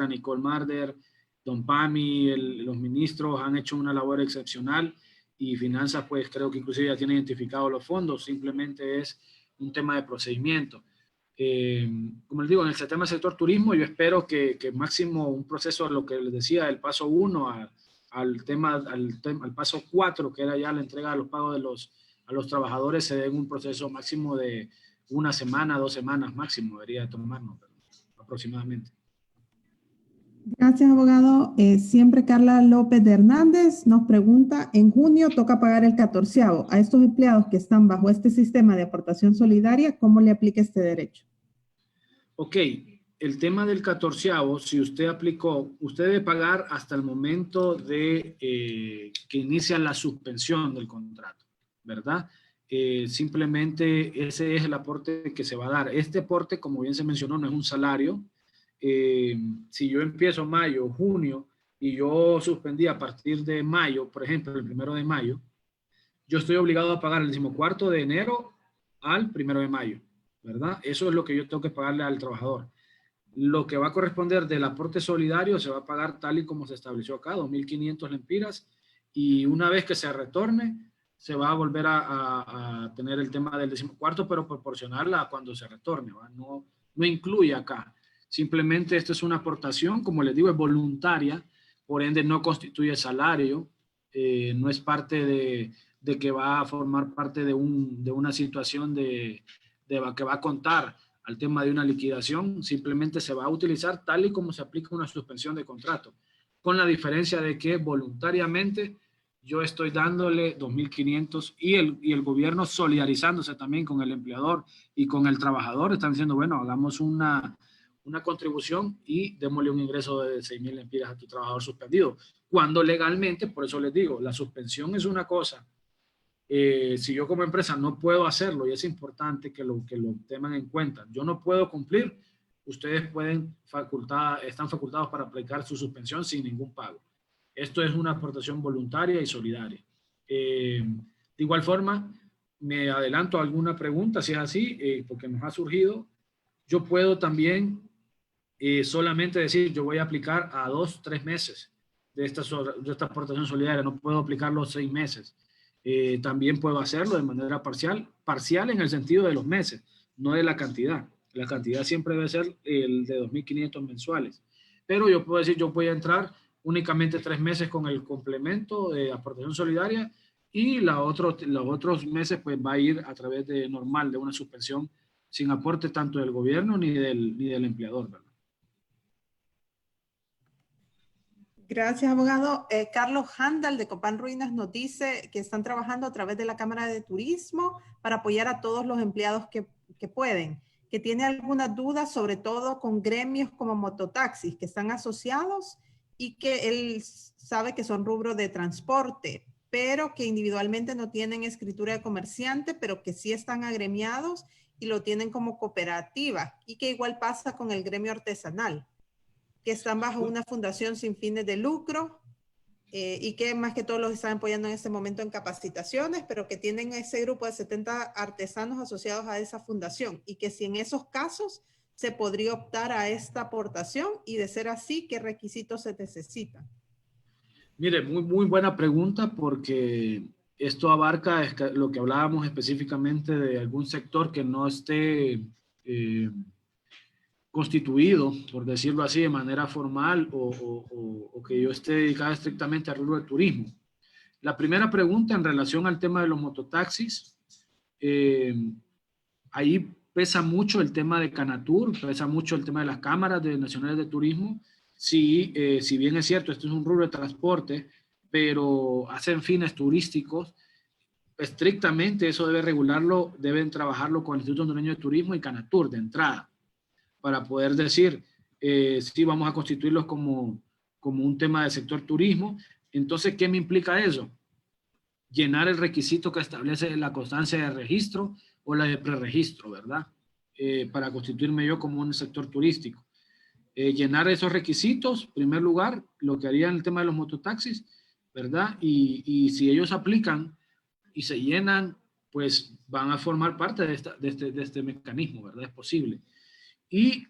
Nicole Marder, don Pami, los ministros han hecho una labor excepcional, y Finanzas pues creo que inclusive ya tiene identificados los fondos. Simplemente es un tema de procedimiento. Como les digo, en el tema del sector turismo, yo espero que máximo un proceso, lo que les decía, del paso 1 al paso 4, que era ya la entrega de los pagos a los trabajadores, se dé en un proceso máximo de 1 semana, 2 semanas máximo, debería tomarnos aproximadamente. Gracias, abogado. Siempre Carla López de Hernández nos pregunta, en junio toca pagar el 14avo. A estos empleados que están bajo este sistema de aportación solidaria, ¿cómo le aplica este derecho? Ok, el tema del 14avo, si usted aplicó, usted debe pagar hasta el momento de que inicia la suspensión del contrato, ¿verdad? Simplemente ese es el aporte que se va a dar. Este aporte, como bien se mencionó, no es un salario. Si yo empiezo mayo, junio, y yo suspendí a partir de mayo, por ejemplo, el 1 de mayo, yo estoy obligado a pagar el 14 de enero al 1 de mayo, ¿verdad? Eso es lo que yo tengo que pagarle al trabajador. Lo que va a corresponder del aporte solidario se va a pagar tal y como se estableció acá, 2.500 lempiras, y una vez que se retorne, se va a volver a tener el tema del 14º, pero proporcionarla a cuando se retorne, ¿va? No incluye acá. Simplemente esto es una aportación, como les digo, es voluntaria, por ende no constituye salario, no es parte de que va a formar parte de una situación que va a contar al tema de una liquidación. Simplemente se va a utilizar tal y como se aplica una suspensión de contrato, con la diferencia de que voluntariamente yo estoy dándole 2.500 y el gobierno solidarizándose también con el empleador y con el trabajador, están diciendo, bueno, hagamos una contribución y démosle un ingreso de 6.000 lempiras a tu trabajador suspendido, cuando legalmente, por eso les digo, la suspensión es una cosa. Si yo como empresa no puedo hacerlo, y es importante que lo tengan en cuenta, yo no puedo cumplir, ustedes están facultados para aplicar su suspensión sin ningún pago. Esto es una aportación voluntaria y solidaria. De igual forma, me adelanto a alguna pregunta, si es así, porque nos ha surgido. Yo puedo también solamente decir, yo voy a aplicar a 2, 3 meses de esta aportación solidaria, no puedo aplicar los 6 meses. También puedo hacerlo de manera parcial en el sentido de los meses, no de la cantidad. La cantidad siempre debe ser el de 2.500 mensuales. Pero yo puedo decir, yo voy a entrar únicamente 3 meses con el complemento de aportación solidaria, y los otros meses pues va a ir a través de normal, de una suspensión sin aporte tanto del gobierno ni del empleador, ¿verdad? Gracias, abogado. Carlos Handal de Copán Ruinas nos dice que están trabajando a través de la Cámara de Turismo para apoyar a todos los empleados que pueden, que tiene algunas dudas, sobre todo con gremios como mototaxis que están asociados y que él sabe que son rubro de transporte, pero que individualmente no tienen escritura de comerciante, pero que sí están agremiados y lo tienen como cooperativa, y que igual pasa con el gremio artesanal, que están bajo una fundación sin fines de lucro y que más que todo los están apoyando en este momento en capacitaciones, pero que tienen ese grupo de 70 artesanos asociados a esa fundación, y que si en esos casos se podría optar a esta aportación, y de ser así, ¿qué requisitos se necesitan? Mire, muy buena pregunta, porque esto abarca lo que hablábamos específicamente de algún sector que no esté constituido, por decirlo así, de manera formal, o que yo esté dedicado estrictamente al rubro de turismo. La primera pregunta en relación al tema de los mototaxis, ahí pesa mucho el tema de Canatur, pesa mucho el tema de las cámaras nacionales de turismo. Si bien es cierto, esto es un rubro de transporte, pero hacen fines turísticos, estrictamente eso debe regularlo, deben trabajarlo con el Instituto Hondureño de Turismo y Canatur de entrada, para poder decir si vamos a constituirlos como un tema del sector turismo. Entonces, ¿qué me implica eso? Llenar el requisito que establece la constancia de registro o la de preregistro, ¿verdad? Para constituirme yo como un sector turístico. Llenar esos requisitos, en primer lugar, lo que haría en el tema de los mototaxis, ¿verdad? Y si ellos aplican y se llenan, pues van a formar parte de este mecanismo, ¿verdad? Es posible. Y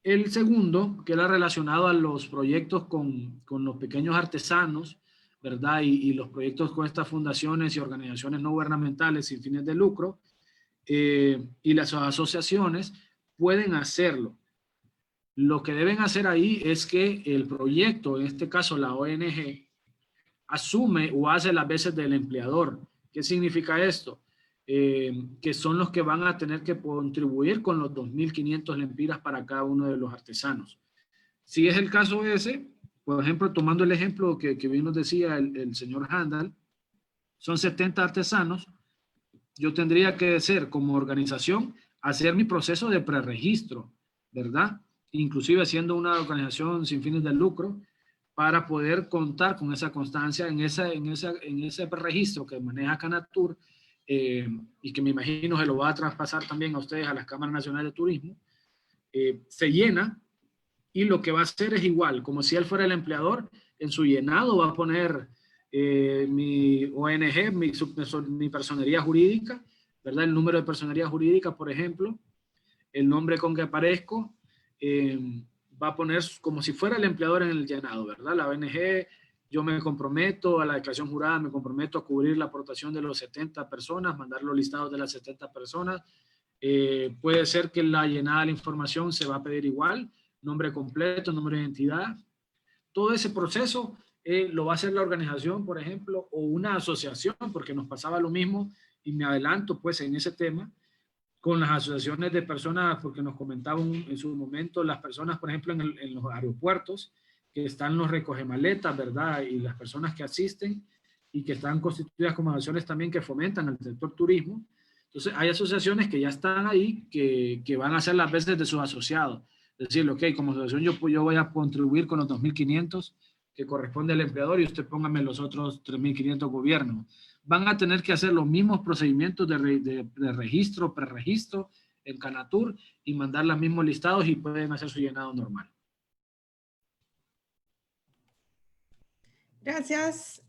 el segundo, que era relacionado a los proyectos con los pequeños artesanos, ¿verdad? Y los proyectos con estas fundaciones y organizaciones no gubernamentales sin fines de lucro, y las asociaciones pueden hacerlo. Lo que deben hacer ahí es que el proyecto, en este caso la ONG, asume o hace las veces del empleador. ¿Qué significa esto? Que son los que van a tener que contribuir con los 2.500 lempiras para cada uno de los artesanos. Si es el caso ese, por ejemplo, tomando el ejemplo que bien nos decía el señor Handal, son 70 artesanos, yo tendría que ser como organización, hacer mi proceso de preregistro, ¿verdad? Inclusive siendo una organización sin fines de lucro, para poder contar con esa constancia en ese registro que maneja Canatur, y que me imagino se lo va a traspasar también a ustedes, a las cámaras nacionales de turismo. Se llena, y lo que va a hacer es igual, como si él fuera el empleador. En su llenado va a poner mi ONG, mi personería jurídica, ¿verdad? El número de personería jurídica, por ejemplo, el nombre con que aparezco, va a poner como si fuera el empleador en el llenado, ¿verdad? La ONG, yo me comprometo a la declaración jurada, me comprometo a cubrir la aportación de los 70 personas, mandar los listados de las 70 personas. Puede ser que la llenada de la información se va a pedir igual, nombre completo, número de identidad. Todo ese proceso lo va a hacer la organización, por ejemplo, o una asociación, porque nos pasaba lo mismo, y me adelanto pues en ese tema, con las asociaciones de personas, porque nos comentaban en su momento las personas, por ejemplo, en los aeropuertos, que están los recogemaletas, ¿verdad? Y las personas que asisten y que están constituidas como asociaciones también que fomentan el sector turismo. Entonces, hay asociaciones que ya están ahí, que van a hacer las veces de sus asociados. Decirle, ok, como asociación yo voy a contribuir con los 2.500 que corresponde al empleador, y usted póngame los otros 3.500 gobiernos. Van a tener que hacer los mismos procedimientos de registro, preregistro en Canatur, y mandar los mismos listados, y pueden hacer su llenado normal. Gracias.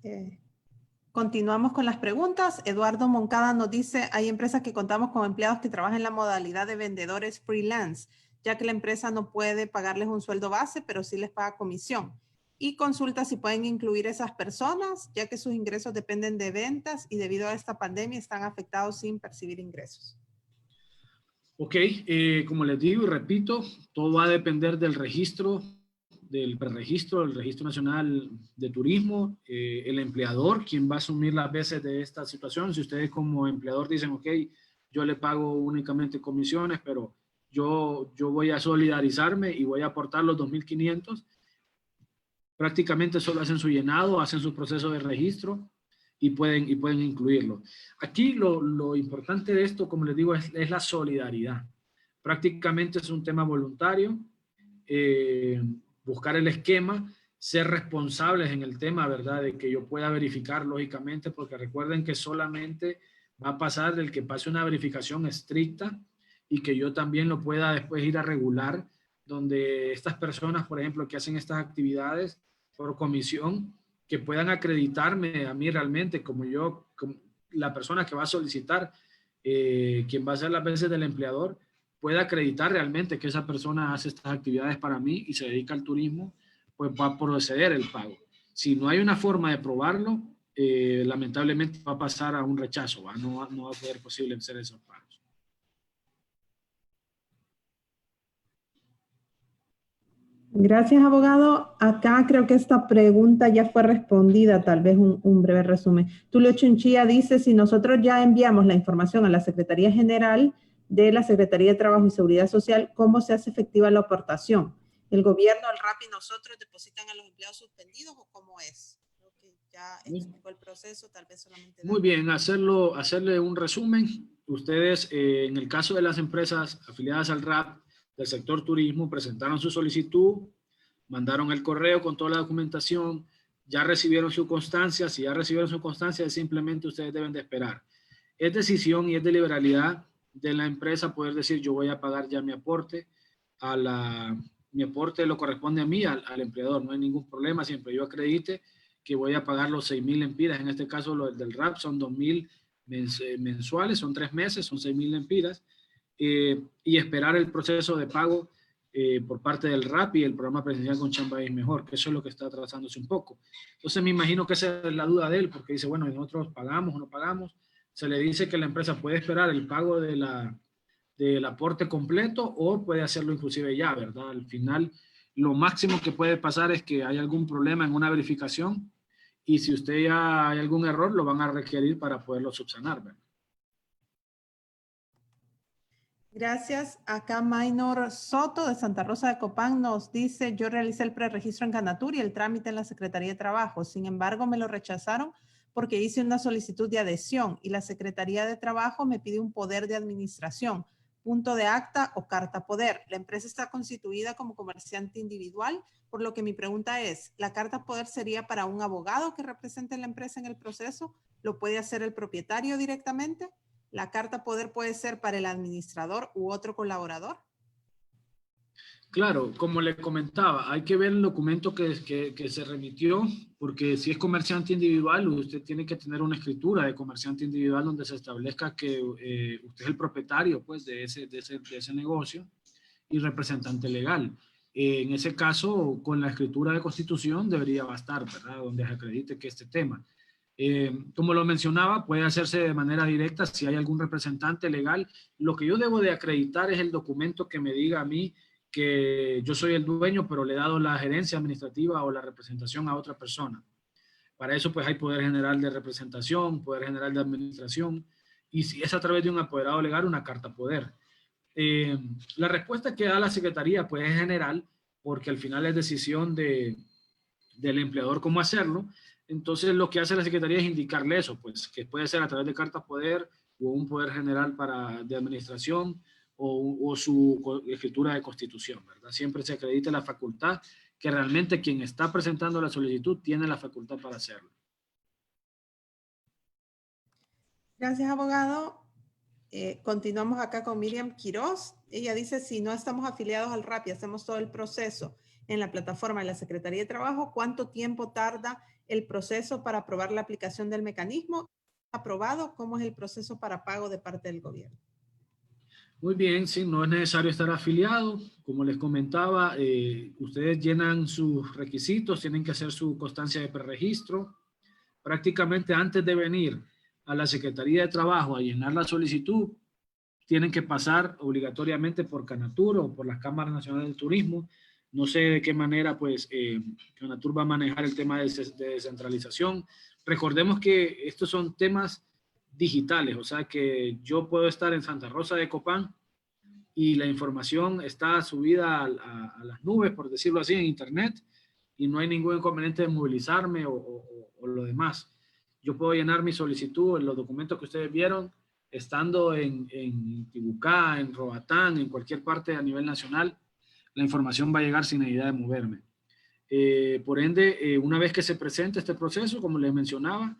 Continuamos con las preguntas. Eduardo Moncada nos dice, hay empresas que contamos con empleados que trabajan en la modalidad de vendedores freelance, ya que la empresa no puede pagarles un sueldo base, pero sí les paga comisión. Y consulta si pueden incluir esas personas, ya que sus ingresos dependen de ventas y debido a esta pandemia están afectados sin percibir ingresos. Ok, como les digo y repito, todo va a depender del registro, del preregistro, del Registro Nacional de Turismo, el empleador, quien va a asumir las veces de esta situación. Si ustedes como empleador dicen, ok, yo le pago únicamente comisiones, pero yo voy a solidarizarme y voy a aportar los 2.500, prácticamente solo hacen su llenado, hacen su proceso de registro y pueden incluirlo. Aquí lo importante de esto, como les digo, es la solidaridad. Prácticamente es un tema voluntario, buscar el esquema, ser responsables en el tema, ¿verdad? De que yo pueda verificar lógicamente, porque recuerden que solamente va a pasar del que pase una verificación estricta y que yo también lo pueda después ir a regular, donde estas personas, por ejemplo, que hacen estas actividades por comisión, que puedan acreditarme a mí realmente como la persona que va a solicitar, quien va a ser las veces del empleador, pueda acreditar realmente que esa persona hace estas actividades para mí y se dedica al turismo, pues va a proceder el pago. Si no hay una forma de probarlo, lamentablemente va a pasar a un rechazo, ¿va? No va a ser posible hacer esos pagos. Gracias, abogado. Acá creo que esta pregunta ya fue respondida, tal vez un breve resumen. Tulio Chinchilla dice, si nosotros ya enviamos la información a la Secretaría General de la Secretaría de Trabajo y Seguridad Social, ¿cómo se hace efectiva la aportación? ¿El gobierno, el RAP y nosotros depositan a los empleados suspendidos o cómo es? Creo que ya explicó el proceso, tal vez solamente... Muy bien, hacerle un resumen. Ustedes, en el caso de las empresas afiliadas al RAP del sector turismo, presentaron su solicitud, mandaron el correo con toda la documentación, ya recibieron su constancia. Si ya recibieron su constancia, simplemente ustedes deben de esperar. Es decisión y es de liberalidad de la empresa poder decir, yo voy a pagar ya mi aporte, mi aporte lo corresponde a mí, al empleador, no hay ningún problema, siempre yo acredite que voy a pagar los 6,000 lempiras. En este caso, lo del RAP son 2,000 mensuales, son 3 meses, son 6,000 lempiras, y esperar el proceso de pago por parte del RAP y el programa presencial con Chamba es mejor, que eso es lo que está atrasándose un poco. Entonces me imagino que esa es la duda de él, porque dice, bueno, nosotros pagamos o no pagamos. Se le dice que la empresa puede esperar el pago del aporte completo o puede hacerlo inclusive ya, ¿verdad? Al final, lo máximo que puede pasar es que hay algún problema en una verificación y si usted ya hay algún error, lo van a requerir para poderlo subsanar, ¿verdad? Gracias. Acá Maynor Soto de Santa Rosa de Copán nos dice, yo realicé el preregistro en Canatur y el trámite en la Secretaría de Trabajo. Sin embargo, me lo rechazaron porque hice una solicitud de adhesión y la Secretaría de Trabajo me pide un poder de administración, punto de acta o carta poder. La empresa está constituida como comerciante individual, por lo que mi pregunta es, ¿la carta poder sería para un abogado que represente a la empresa en el proceso? ¿Lo puede hacer el propietario directamente? ¿La carta poder puede ser para el administrador u otro colaborador? Claro, como le comentaba, hay que ver el documento que se remitió, porque si es comerciante individual, usted tiene que tener una escritura de comerciante individual donde se establezca que usted es el propietario, pues, de ese negocio y representante legal. En ese caso, con la escritura de constitución debería bastar, ¿verdad? Donde se acredite que este tema. Como lo mencionaba, puede hacerse de manera directa si hay algún representante legal. Lo que yo debo de acreditar es el documento que me diga a mí que yo soy el dueño, pero le he dado la gerencia administrativa o la representación a otra persona. Para eso, pues, hay poder general de representación, poder general de administración, y si es a través de un apoderado legal, una carta poder. La respuesta que da la Secretaría, pues, es general, porque al final es decisión del empleador cómo hacerlo. Entonces, lo que hace la Secretaría es indicarle eso, pues, que puede ser a través de carta poder o un poder general de administración o su escritura de constitución, ¿verdad? Siempre se acredita la facultad que realmente quien está presentando la solicitud tiene la facultad para hacerlo. Gracias, abogado. Continuamos acá con Miriam Quiroz. Ella dice, si no estamos afiliados al RAP y hacemos todo el proceso en la plataforma de la Secretaría de Trabajo, ¿cuánto tiempo tarda el proceso para aprobar la aplicación del mecanismo? ¿Aprobado? ¿Cómo es el proceso para pago de parte del gobierno? Muy bien, sí, no es necesario estar afiliado. Como les comentaba, ustedes llenan sus requisitos, tienen que hacer su constancia de preregistro. Prácticamente antes de venir a la Secretaría de Trabajo a llenar la solicitud, tienen que pasar obligatoriamente por Canatur o por las Cámaras Nacionales del Turismo. No sé de qué manera, pues, Canatur va a manejar el tema de descentralización. Recordemos que estos son temas digitales, o sea que yo puedo estar en Santa Rosa de Copán y la información está subida a las nubes, por decirlo así, en internet, y no hay ningún inconveniente de movilizarme o lo demás. Yo puedo llenar mi solicitud en los documentos que ustedes vieron, estando en Tibucá, en Roatán, en cualquier parte a nivel nacional. La información va a llegar sin necesidad de moverme. Por ende, una vez que se presente este proceso, como les mencionaba,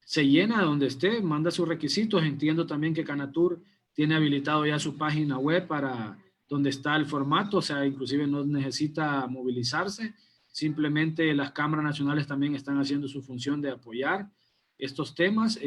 se llena donde esté, manda sus requisitos. Entiendo también que Canatur tiene habilitado ya su página web para donde está el formato, o sea, inclusive no necesita movilizarse. Simplemente las cámaras nacionales también están haciendo su función de apoyar estos temas,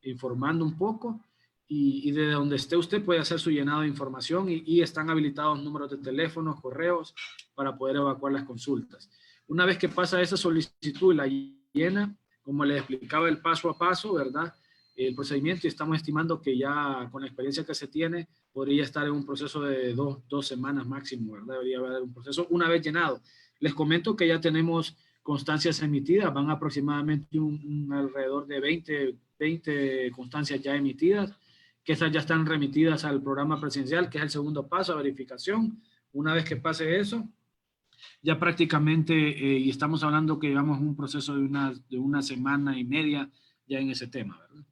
informando un poco, y desde donde esté usted puede hacer su llenado de información y están habilitados números de teléfonos, correos para poder evacuar las consultas. Una vez que pasa esa solicitud y la llena, como les explicaba, el paso a paso, ¿verdad? El procedimiento, y estamos estimando que ya con la experiencia que se tiene, podría estar en un proceso de dos semanas máximo, ¿verdad? Debería haber un proceso una vez llenado. Les comento que ya tenemos constancias emitidas, van aproximadamente alrededor de 20 constancias ya emitidas, que esas ya están remitidas al programa presidencial, que es el segundo paso, a verificación. Una vez que pase eso, ya prácticamente, y estamos hablando que llevamos un proceso de una semana y media ya en ese tema, ¿verdad?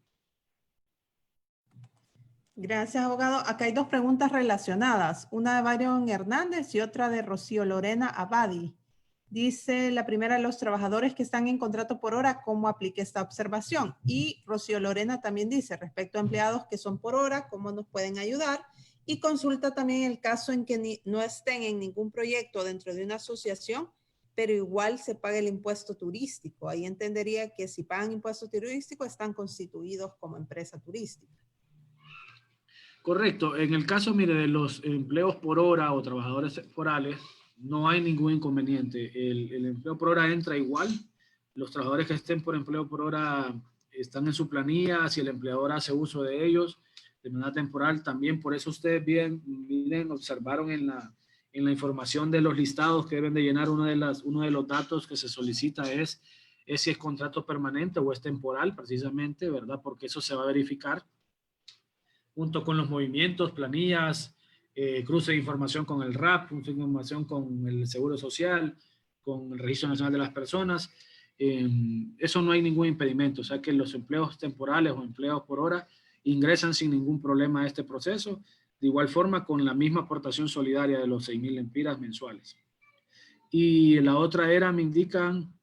Gracias, abogado. Acá hay dos preguntas relacionadas, una de Byron Hernández y otra de Rocío Lorena Abadi. Dice la primera, los trabajadores que están en contrato por hora, ¿cómo aplica esta observación? Y Rocío Lorena también dice, respecto a empleados que son por hora, ¿cómo nos pueden ayudar? Y consulta también el caso en que no estén en ningún proyecto dentro de una asociación, pero igual se paga el impuesto turístico. Ahí entendería que si pagan impuesto turístico, están constituidos como empresa turística. Correcto. En el caso, mire, de los empleos por hora o trabajadores temporales, no hay ningún inconveniente. El empleo por hora entra igual. Los trabajadores que estén por empleo por hora están en su planilla. Si el empleador hace uso de ellos de manera temporal, también. Por eso ustedes miren, observaron en la información de los listados que deben de llenar, uno de los datos que se solicita es si es contrato permanente o es temporal, precisamente, ¿verdad? Porque eso se va a verificar junto con los movimientos, planillas, cruce de información con el RAP, cruce de información con el Seguro Social, con el Registro Nacional de las Personas. Eso no hay ningún impedimento, o sea que los empleos temporales o empleos por hora ingresan sin ningún problema a este proceso, de igual forma con la misma aportación solidaria de los 6,000 lempiras mensuales. Y la otra era, me indican...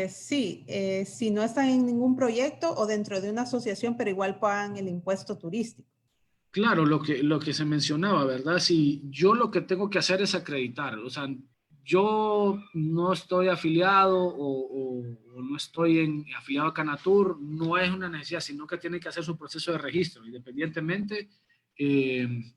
Sí, si no están en ningún proyecto o dentro de una asociación, pero igual pagan el impuesto turístico. Claro, lo que se mencionaba, ¿verdad? Si yo lo que tengo que hacer es acreditar, o sea, yo no estoy afiliado o no estoy afiliado a Canatur, no es una necesidad, sino que tiene que hacer su proceso de registro, independientemente,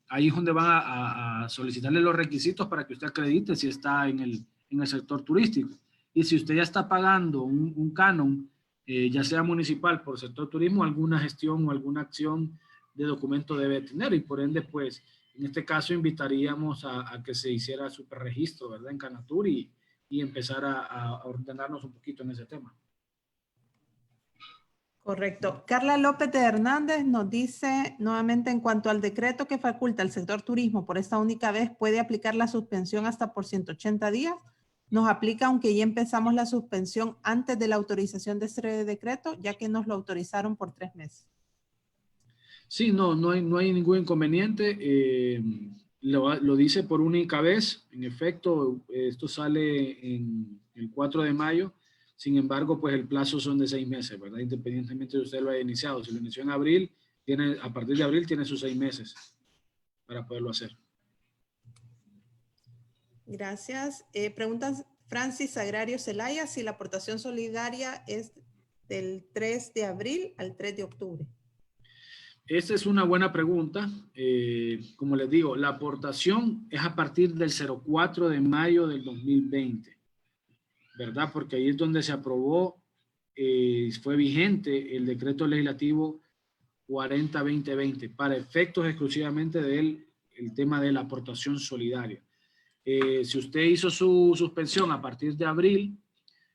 ahí es donde van a solicitarle los requisitos para que usted acredite si está en el sector turístico. Y si usted ya está pagando un canon, ya sea municipal por sector turismo, alguna gestión o alguna acción de documento debe tener, y por ende, pues, en este caso invitaríamos a que se hiciera superregistro, ¿verdad? En Canatur y empezar a ordenarnos un poquito en ese tema. Correcto. Carla López de Hernández nos dice nuevamente, en cuanto al decreto que faculta al sector turismo por esta única vez, ¿puede aplicar la suspensión hasta por 180 días? Nos aplica aunque ya empezamos la suspensión antes de la autorización de este decreto, ya que nos lo autorizaron por 3 meses. Sí, no hay ningún inconveniente. Lo dice por única vez. En efecto, esto sale en el 4 de mayo. Sin embargo, pues el plazo son de 6 meses, ¿verdad? Independientemente de usted lo haya iniciado. Si lo inició en abril, a partir de abril tiene sus 6 meses para poderlo hacer. Gracias. Preguntas Francis Agrario Zelaya si la aportación solidaria es del 3 de abril al 3 de octubre. Esta es una buena pregunta. Como les digo, la aportación es a partir del 04 de mayo del 2020, ¿verdad? Porque ahí es donde se aprobó, fue vigente el decreto legislativo 40-2020 para efectos exclusivamente del tema de la aportación solidaria. Si usted hizo su suspensión a partir de abril,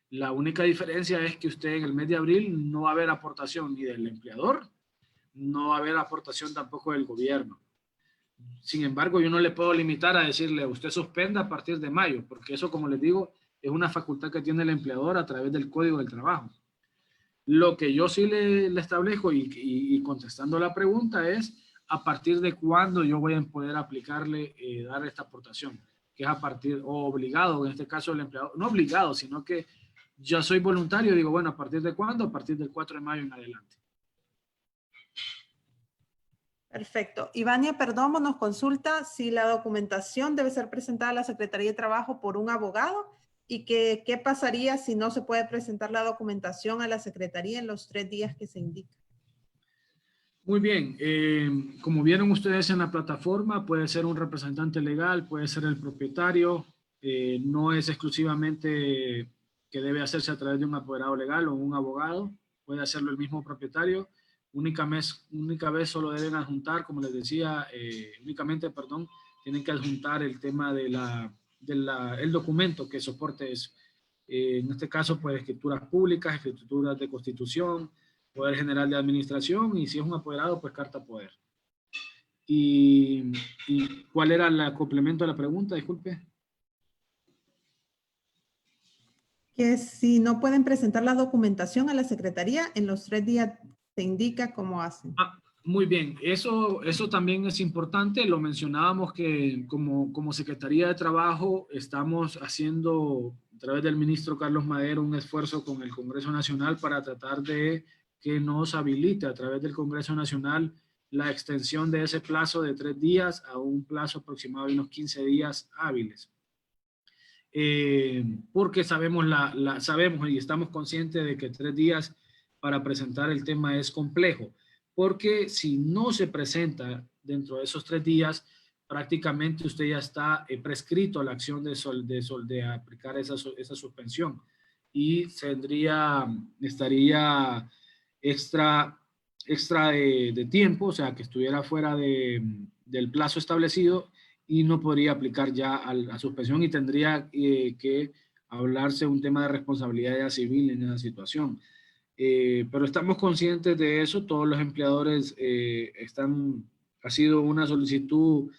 la única diferencia es que usted en el mes de abril no va a haber aportación ni del empleador, no va a haber aportación tampoco del gobierno. Sin embargo, yo no le puedo limitar a decirle, usted suspenda a partir de mayo, porque eso, como les digo, es una facultad que tiene el empleador a través del Código del Trabajo. Lo que yo sí le establezco y contestando la pregunta es a partir de cuándo yo voy a poder aplicarle, dar esta aportación, que es a partir, o obligado, en este caso el empleador, no obligado, sino que yo soy voluntario, digo, bueno, ¿a partir de cuándo? A partir del 4 de mayo en adelante. Perfecto. Ivania Perdomo nos consulta si la documentación debe ser presentada a la Secretaría de Trabajo por un abogado y que qué pasaría si no se puede presentar la documentación a la Secretaría en los 3 días que se indica. Muy bien, como vieron ustedes en la plataforma, puede ser un representante legal, puede ser el propietario, no es exclusivamente que debe hacerse a través de un apoderado legal o un abogado, puede hacerlo el mismo propietario, única vez solo deben adjuntar, como les decía, tienen que adjuntar el tema el documento que soporte eso. En este caso, pues escrituras públicas, escrituras de constitución, poder general de administración, y si es un apoderado, pues carta poder. ¿Y cuál era el complemento de la pregunta? Disculpe. Que si no pueden presentar la documentación a la Secretaría, en los 3 días se indica cómo hacen. Muy bien, eso también es importante. Lo mencionábamos que como Secretaría de Trabajo estamos haciendo, a través del ministro Carlos Madero, un esfuerzo con el Congreso Nacional para tratar de que nos habilite a través del Congreso Nacional la extensión de ese plazo de 3 días a un plazo aproximado de unos 15 días hábiles. Porque sabemos y estamos conscientes de que 3 días para presentar el tema es complejo, porque si no se presenta dentro de esos 3 días, prácticamente usted ya está prescrito a la acción de aplicar esa suspensión, y estaría extra de tiempo, o sea, que estuviera fuera del plazo establecido, y no podría aplicar ya a la suspensión, y tendría que hablarse un tema de responsabilidad civil en esa situación. Pero estamos conscientes de eso, todos los empleadores ha sido una solicitud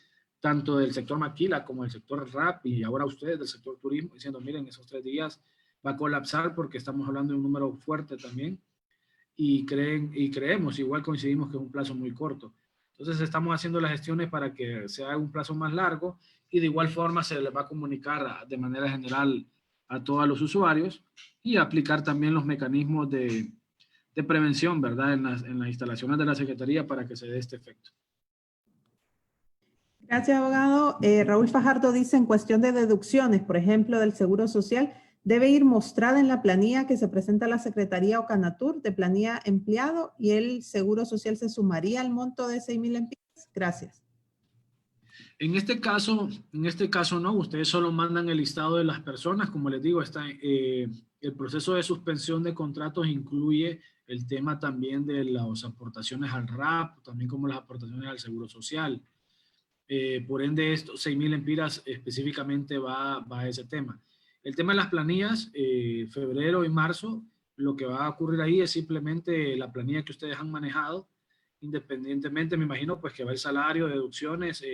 tanto del sector maquila como del sector RAP, y ahora ustedes del sector turismo, diciendo, miren, esos 3 días va a colapsar porque estamos hablando de un número fuerte también, y creemos, igual coincidimos que es un plazo muy corto. Entonces estamos haciendo las gestiones para que sea un plazo más largo, y de igual forma se les va a comunicar de manera general a todos los usuarios, y aplicar también los mecanismos de prevención, ¿verdad? En las instalaciones de la Secretaría para que se dé este efecto. Gracias, abogado. Raúl Fajardo dice, en cuestión de deducciones, por ejemplo, del Seguro Social, debe ir mostrada en la planilla que se presenta a la Secretaría o Canatur de planilla empleado, y el Seguro Social se sumaría al monto de 6,000 empiras. Gracias. En este caso no, ustedes solo mandan el listado de las personas. Como les digo, el proceso de suspensión de contratos incluye el tema también de las aportaciones al RAP, también como las aportaciones al Seguro Social. Por ende, estos 6,000 empiras específicamente va a ese tema. El tema de las planillas, febrero y marzo, lo que va a ocurrir ahí es simplemente la planilla que ustedes han manejado, independientemente, me imagino, pues que va el salario, deducciones,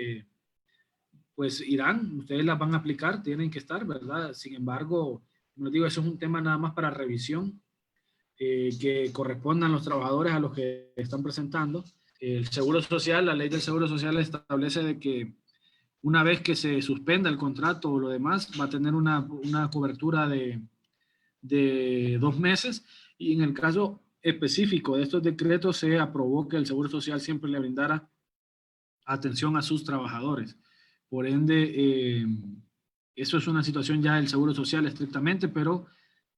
pues irán, ustedes las van a aplicar, tienen que estar, ¿verdad? Sin embargo, como les digo, eso es un tema nada más para revisión, que correspondan a los trabajadores a los que están presentando. El Seguro Social, la ley del Seguro Social establece de que una vez que se suspenda el contrato o lo demás, va a tener una cobertura de 2 meses, y en el caso específico de estos decretos se aprobó que el Seguro Social siempre le brindara atención a sus trabajadores. Por ende, eso es una situación ya del Seguro Social estrictamente, pero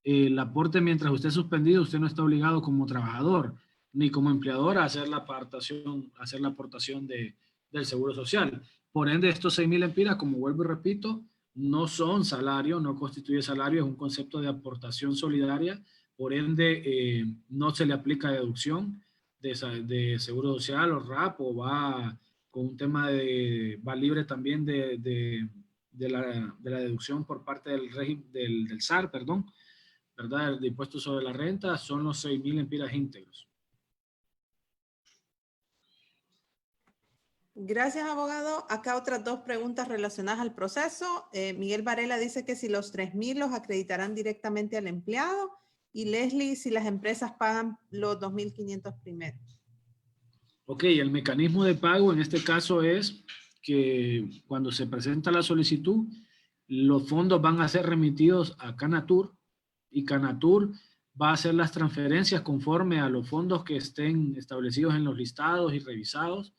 el aporte mientras usted es suspendido, usted no está obligado como trabajador ni como empleador a hacer la aportación del Seguro Social. Por ende, estos 6,000 empiras, como vuelvo y repito, no son salario, no constituye salario, es un concepto de aportación solidaria. Por ende, no se le aplica deducción de Seguro Social o RAP, o va con un tema va libre también de la deducción por parte del régimen del SAR, perdón, ¿verdad? El impuesto sobre la renta. Son los 6,000 empiras íntegros. Gracias, abogado. Acá otras dos preguntas relacionadas al proceso. Miguel Varela dice que si los 3,000 los acreditarán directamente al empleado, y Leslie, si las empresas pagan los 2,500 primero. Ok, el mecanismo de pago en este caso es que cuando se presenta la solicitud, los fondos van a ser remitidos a Canatur y Canatur va a hacer las transferencias conforme a los fondos que estén establecidos en los listados y revisados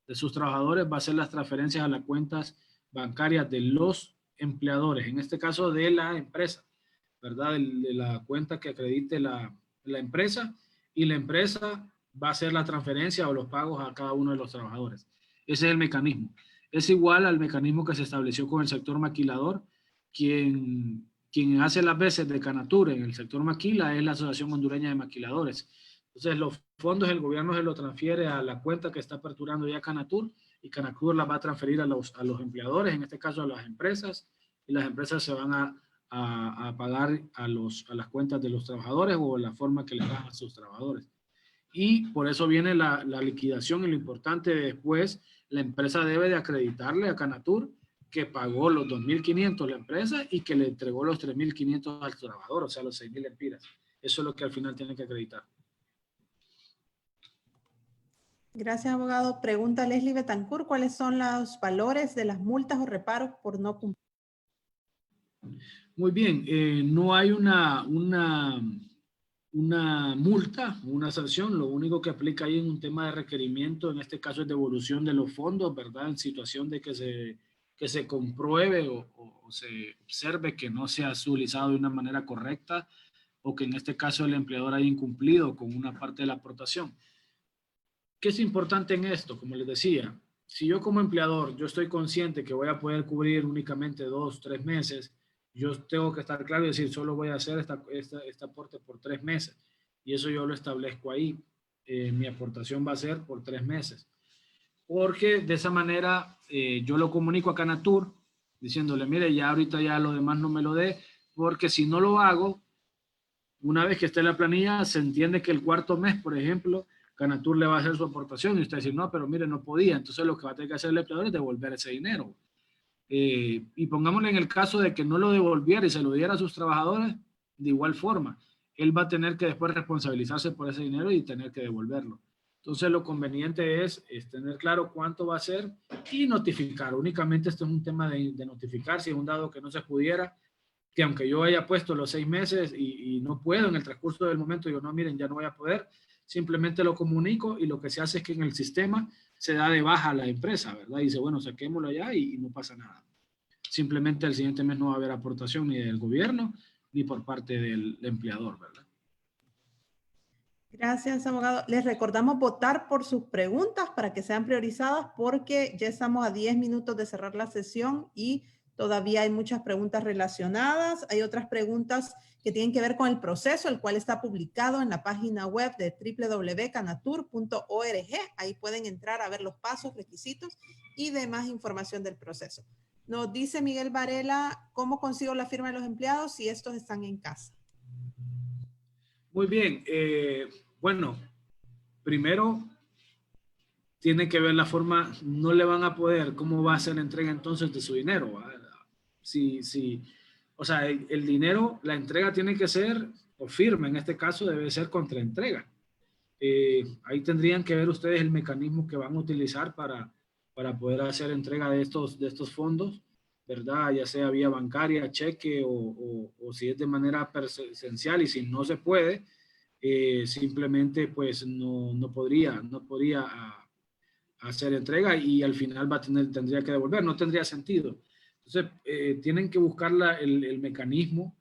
de sus trabajadores, va a hacer las transferencias a las cuentas bancarias de los empleadores, en este caso de la empresa, ¿verdad? De la cuenta que acredite la empresa, y la empresa va a hacer la transferencia o los pagos a cada uno de los trabajadores. Ese es el mecanismo. Es igual al mecanismo que se estableció con el sector maquilador. Quien hace las veces de Canatur en el sector maquila es la Asociación Hondureña de Maquiladores. Entonces, los fondos el gobierno se los transfiere a la cuenta que está aperturando ya Canatur, y Canatur las va a transferir a los empleadores, en este caso a las empresas, y las empresas se van a pagar a las cuentas de los trabajadores o la forma que le dan a sus trabajadores. Y por eso viene la liquidación, y lo importante después, la empresa debe de acreditarle a Canatur que pagó los 2,500 la empresa y que le entregó los 3,500 al trabajador, o sea, los 6,000 empiras. Eso es lo que al final tiene que acreditar. Gracias, abogado. Pregunta Leslie Betancourt, ¿cuáles son los valores de las multas o reparos por no cumplir? Muy bien, no hay una multa, una sanción. Lo único que aplica ahí en un tema de requerimiento, en este caso es devolución de los fondos, ¿verdad? En situación de que se compruebe o se observe que no se ha utilizado de una manera correcta, o que en este caso el empleador haya incumplido con una parte de la aportación. ¿Qué es importante en esto? Como les decía, si yo como empleador, yo estoy consciente que voy a poder cubrir únicamente 2, 3 meses, yo tengo que estar claro y decir, solo voy a hacer este aporte por 3 meses. Y eso yo lo establezco ahí. Mi aportación va a ser por 3 meses. Porque de esa manera yo lo comunico a Canatur diciéndole, mire, ya ahorita ya lo demás no me lo dé, porque si no lo hago, una vez que esté en la planilla, se entiende que el cuarto mes, por ejemplo, Canatur le va a hacer su aportación y usted dice, no, pero mire, no podía. Entonces lo que va a tener que hacer el empleador es devolver ese dinero. Y pongámosle en el caso de que no lo devolviera y se lo diera a sus trabajadores, de igual forma, él va a tener que después responsabilizarse por ese dinero y tener que devolverlo. Entonces lo conveniente es tener claro cuánto va a ser y notificar. Únicamente esto es un tema de notificar. Si es un dado que no se pudiera, que aunque yo haya puesto los 6 meses y no puedo en el transcurso del momento, yo no, miren, ya no voy a poder, simplemente lo comunico, y lo que se hace es que en el sistema se da de baja a la empresa, ¿verdad? Y dice, bueno, saquémoslo allá y no pasa nada. Simplemente el siguiente mes no va a haber aportación ni del gobierno ni por parte del empleador, ¿verdad? Gracias, abogado. Les recordamos votar por sus preguntas para que sean priorizadas, porque ya estamos a 10 minutos de cerrar la sesión y todavía hay muchas preguntas relacionadas. Hay otras preguntas que tienen que ver con el proceso, el cual está publicado en la página web de www.canatur.org. Ahí pueden entrar a ver los pasos, requisitos y demás información del proceso. Nos dice Miguel Varela, ¿cómo consigo la firma de los empleados si estos están en casa? Muy bien. Bueno, primero tiene que ver la forma. No le van a poder, ¿cómo va a ser la entrega entonces de su dinero? O sea, el dinero, la entrega tiene que ser, o firma en este caso, debe ser contra entrega. Ahí tendrían que ver ustedes el mecanismo que van a utilizar para poder hacer entrega de estos fondos, ¿verdad? Ya sea vía bancaria, cheque o si es de manera presencial, y si no se puede, simplemente pues no podría hacer entrega, y al final tendría que devolver, no tendría sentido. Entonces, tienen que buscar el mecanismo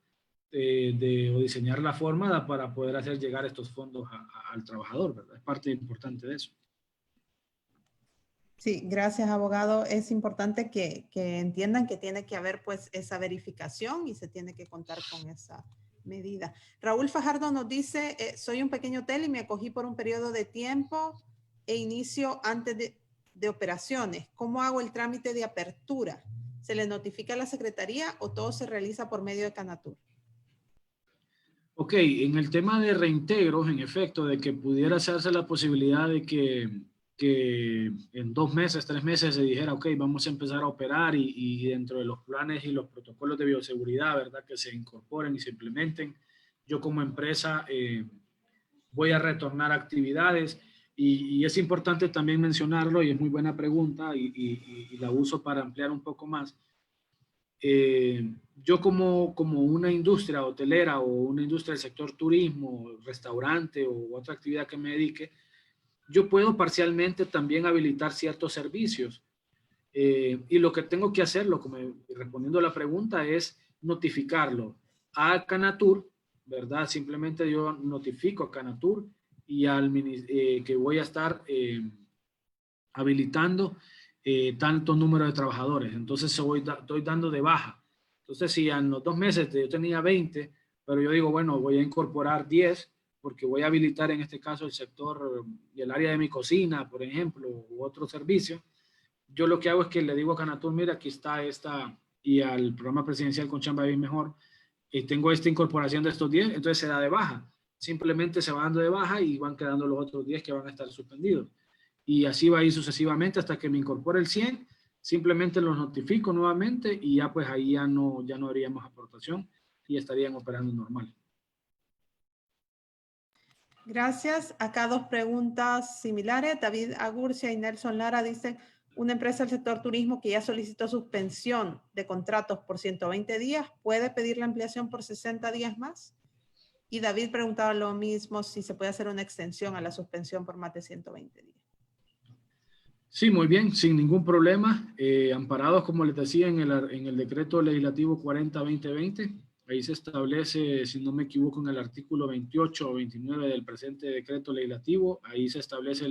o diseñar la forma para poder hacer llegar estos fondos al trabajador, ¿verdad? Es parte importante de eso. Sí, gracias, abogado. Es importante que entiendan que tiene que haber pues esa verificación y se tiene que contar con esa medida. Raúl Fajardo nos dice, soy un pequeño hotel y me acogí por un periodo de tiempo e inicio antes de operaciones. ¿Cómo hago el trámite de apertura? ¿Se le notifica a la secretaría o todo se realiza por medio de Canatur? Ok, en el tema de reintegros, en efecto, de que pudiera hacerse la posibilidad de que que en 2 meses, 3 meses se dijera, ok, vamos a empezar a operar y dentro de los planes y los protocolos de bioseguridad, ¿verdad? Que se incorporen y se implementen. Yo como empresa voy a retornar actividades y es importante también mencionarlo y es muy buena pregunta y la uso para ampliar un poco más. Yo como una industria hotelera o una industria del sector turismo, restaurante o otra actividad que me dedique, yo puedo parcialmente también habilitar ciertos servicios. Y lo que tengo que hacerlo, respondiendo a la pregunta, es notificarlo a Canatur, ¿verdad? Simplemente yo notifico a Canatur y que voy a estar habilitando tanto número de trabajadores. Entonces estoy dando de baja. Entonces, si en los 2 meses yo tenía 20, pero yo digo, bueno, voy a incorporar 10, porque voy a habilitar en este caso el sector y el área de mi cocina, por ejemplo, u otro servicio, yo lo que hago es que le digo a Canatur, mira, aquí está esta, y al programa presidencial con Chamba Vivir Mejor, tengo esta incorporación de estos 10, entonces se da de baja. Simplemente se va dando de baja y van quedando los otros 10 que van a estar suspendidos. Y así va a ir sucesivamente hasta que me incorpore el 100, simplemente los notifico nuevamente y ya pues ahí ya no haríamos aportación y estarían operando normal. Gracias. Acá 2 preguntas similares. David Agurcia y Nelson Lara dicen, una empresa del sector turismo que ya solicitó suspensión de contratos por 120 días, ¿puede pedir la ampliación por 60 días más? Y David preguntaba lo mismo, si se puede hacer una extensión a la suspensión por más de 120 días. Sí, muy bien, sin ningún problema. Amparados, como les decía, en el decreto legislativo 40-2020, ahí se establece, si no me equivoco, en el artículo 28 o 29 del presente decreto legislativo, ahí se establece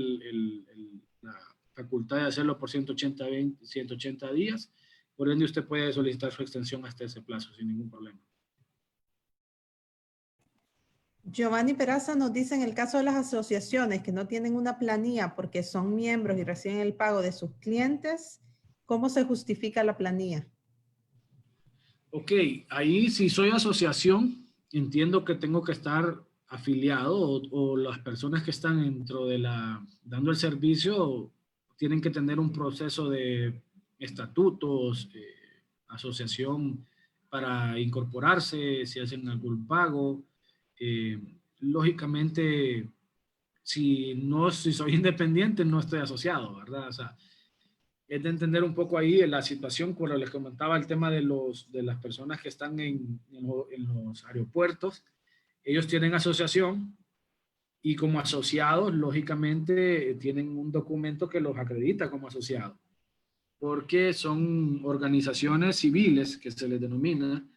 la facultad de hacerlo por 180 días. Por ende, usted puede solicitar su extensión hasta ese plazo sin ningún problema. Giovanni Peraza nos dice, en el caso de las asociaciones que no tienen una planilla porque son miembros y reciben el pago de sus clientes, ¿cómo se justifica la planilla? Ok, ahí si soy asociación, entiendo que tengo que estar afiliado o las personas que están dentro de dando el servicio tienen que tener un proceso de estatutos, asociación para incorporarse, si hacen algún pago. Lógicamente, si soy independiente, no estoy asociado, ¿verdad? O sea, es de entender un poco ahí la situación, cuando les comentaba el tema de las personas que están en los aeropuertos. Ellos tienen asociación y como asociados, lógicamente, tienen un documento que los acredita como asociados, porque son organizaciones civiles que se les denomina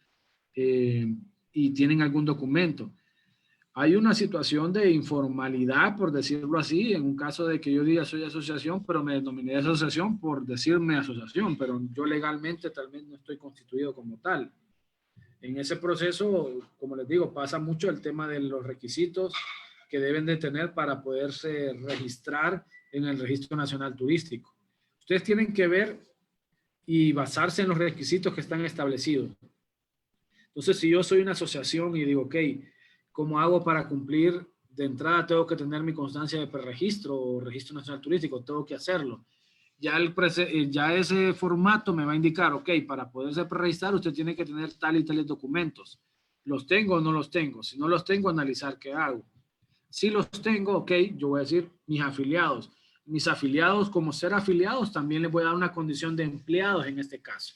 y tienen algún documento. Hay una situación de informalidad, por decirlo así, en un caso de que yo diga soy asociación, pero me denominé asociación por decirme asociación, pero yo legalmente tal vez no estoy constituido como tal. En ese proceso, como les digo, pasa mucho el tema de los requisitos que deben de tener para poderse registrar en el Registro Nacional Turístico. Ustedes tienen que ver y basarse en los requisitos que están establecidos. Entonces, si yo soy una asociación y digo, ok, ¿cómo hago para cumplir? De entrada tengo que tener mi constancia de preregistro o Registro Nacional Turístico, tengo que hacerlo. Ya ese formato me va a indicar, ok, para poderse preregistrar usted tiene que tener tal y tales documentos. ¿Los tengo o no los tengo? Si no los tengo, analizar qué hago. Si los tengo, ok, yo voy a decir mis afiliados. Mis afiliados, como ser afiliados, también les voy a dar una condición de empleados en este caso.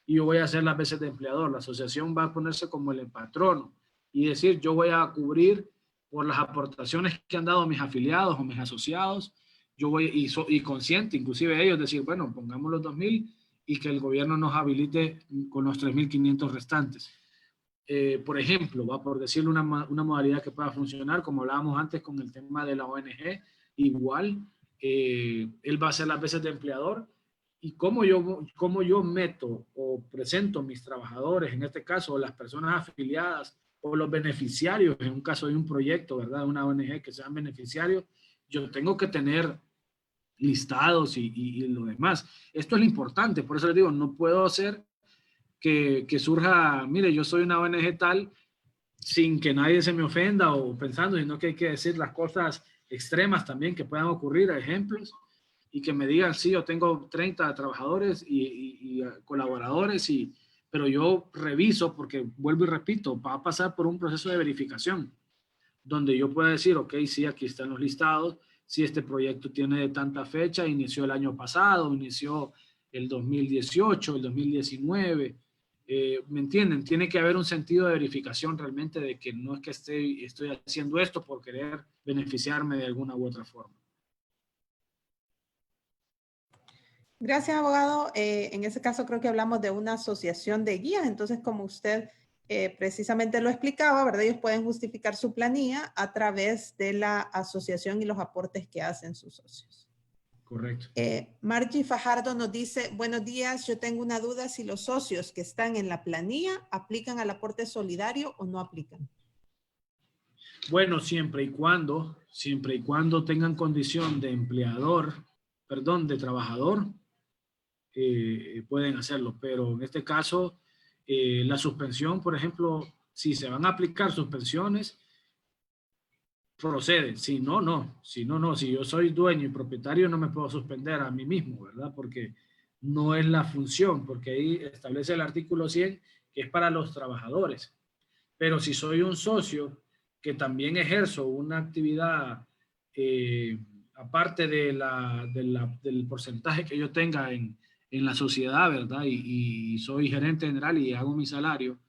Y yo voy a hacer las veces de empleador. La asociación va a ponerse como el patrono y decir, yo voy a cubrir por las aportaciones que han dado mis afiliados o mis asociados. Yo voy, y consciente, inclusive ellos, decir, bueno, pongamos los 2,000 y que el gobierno nos habilite con los 3,500 restantes. Por ejemplo, va por decirle una modalidad que pueda funcionar, como hablábamos antes con el tema de la ONG, igual, él va a hacer las veces de empleador, y cómo yo meto o presento mis trabajadores, en este caso, las personas afiliadas o los beneficiarios, en un caso de un proyecto, ¿verdad? Una ONG que sean beneficiarios, yo tengo que tener listados y lo demás. Esto es lo importante, por eso les digo, no puedo hacer que surja, mire, yo soy una ONG tal, sin que nadie se me ofenda o pensando, sino que hay que decir las cosas extremas también que puedan ocurrir, ejemplos. y que me digan, sí, yo tengo 30 trabajadores y colaboradores, pero yo reviso, porque vuelvo y repito, va a pasar por un proceso de verificación, donde yo pueda decir, ok, sí, aquí están los listados, si este proyecto tiene de tanta fecha, inició el año pasado, inició el 2018, el 2019, ¿me entienden? Tiene que haber un sentido de verificación realmente de que no es que estoy haciendo esto por querer beneficiarme de alguna u otra forma. Gracias, abogado. En ese caso creo que hablamos de una asociación de guías, entonces como usted precisamente lo explicaba, ¿verdad? Ellos pueden justificar su planilla a través de la asociación y los aportes que hacen sus socios. Correcto. Margie Fajardo nos dice, buenos días, yo tengo una duda si los socios que están en la planilla aplican al aporte solidario o no aplican. Bueno, siempre y cuando tengan condición de de trabajador, pueden hacerlo, pero en este caso, la suspensión, por ejemplo, si se van a aplicar suspensiones, procede. Si no, no. Si yo soy dueño y propietario, no me puedo suspender a mí mismo, ¿verdad? Porque no es la función, porque ahí establece el artículo 100 que es para los trabajadores. Pero si soy un socio que también ejerzo una actividad aparte del porcentaje que yo tenga en la sociedad, ¿verdad? Y soy gerente general y hago mi salario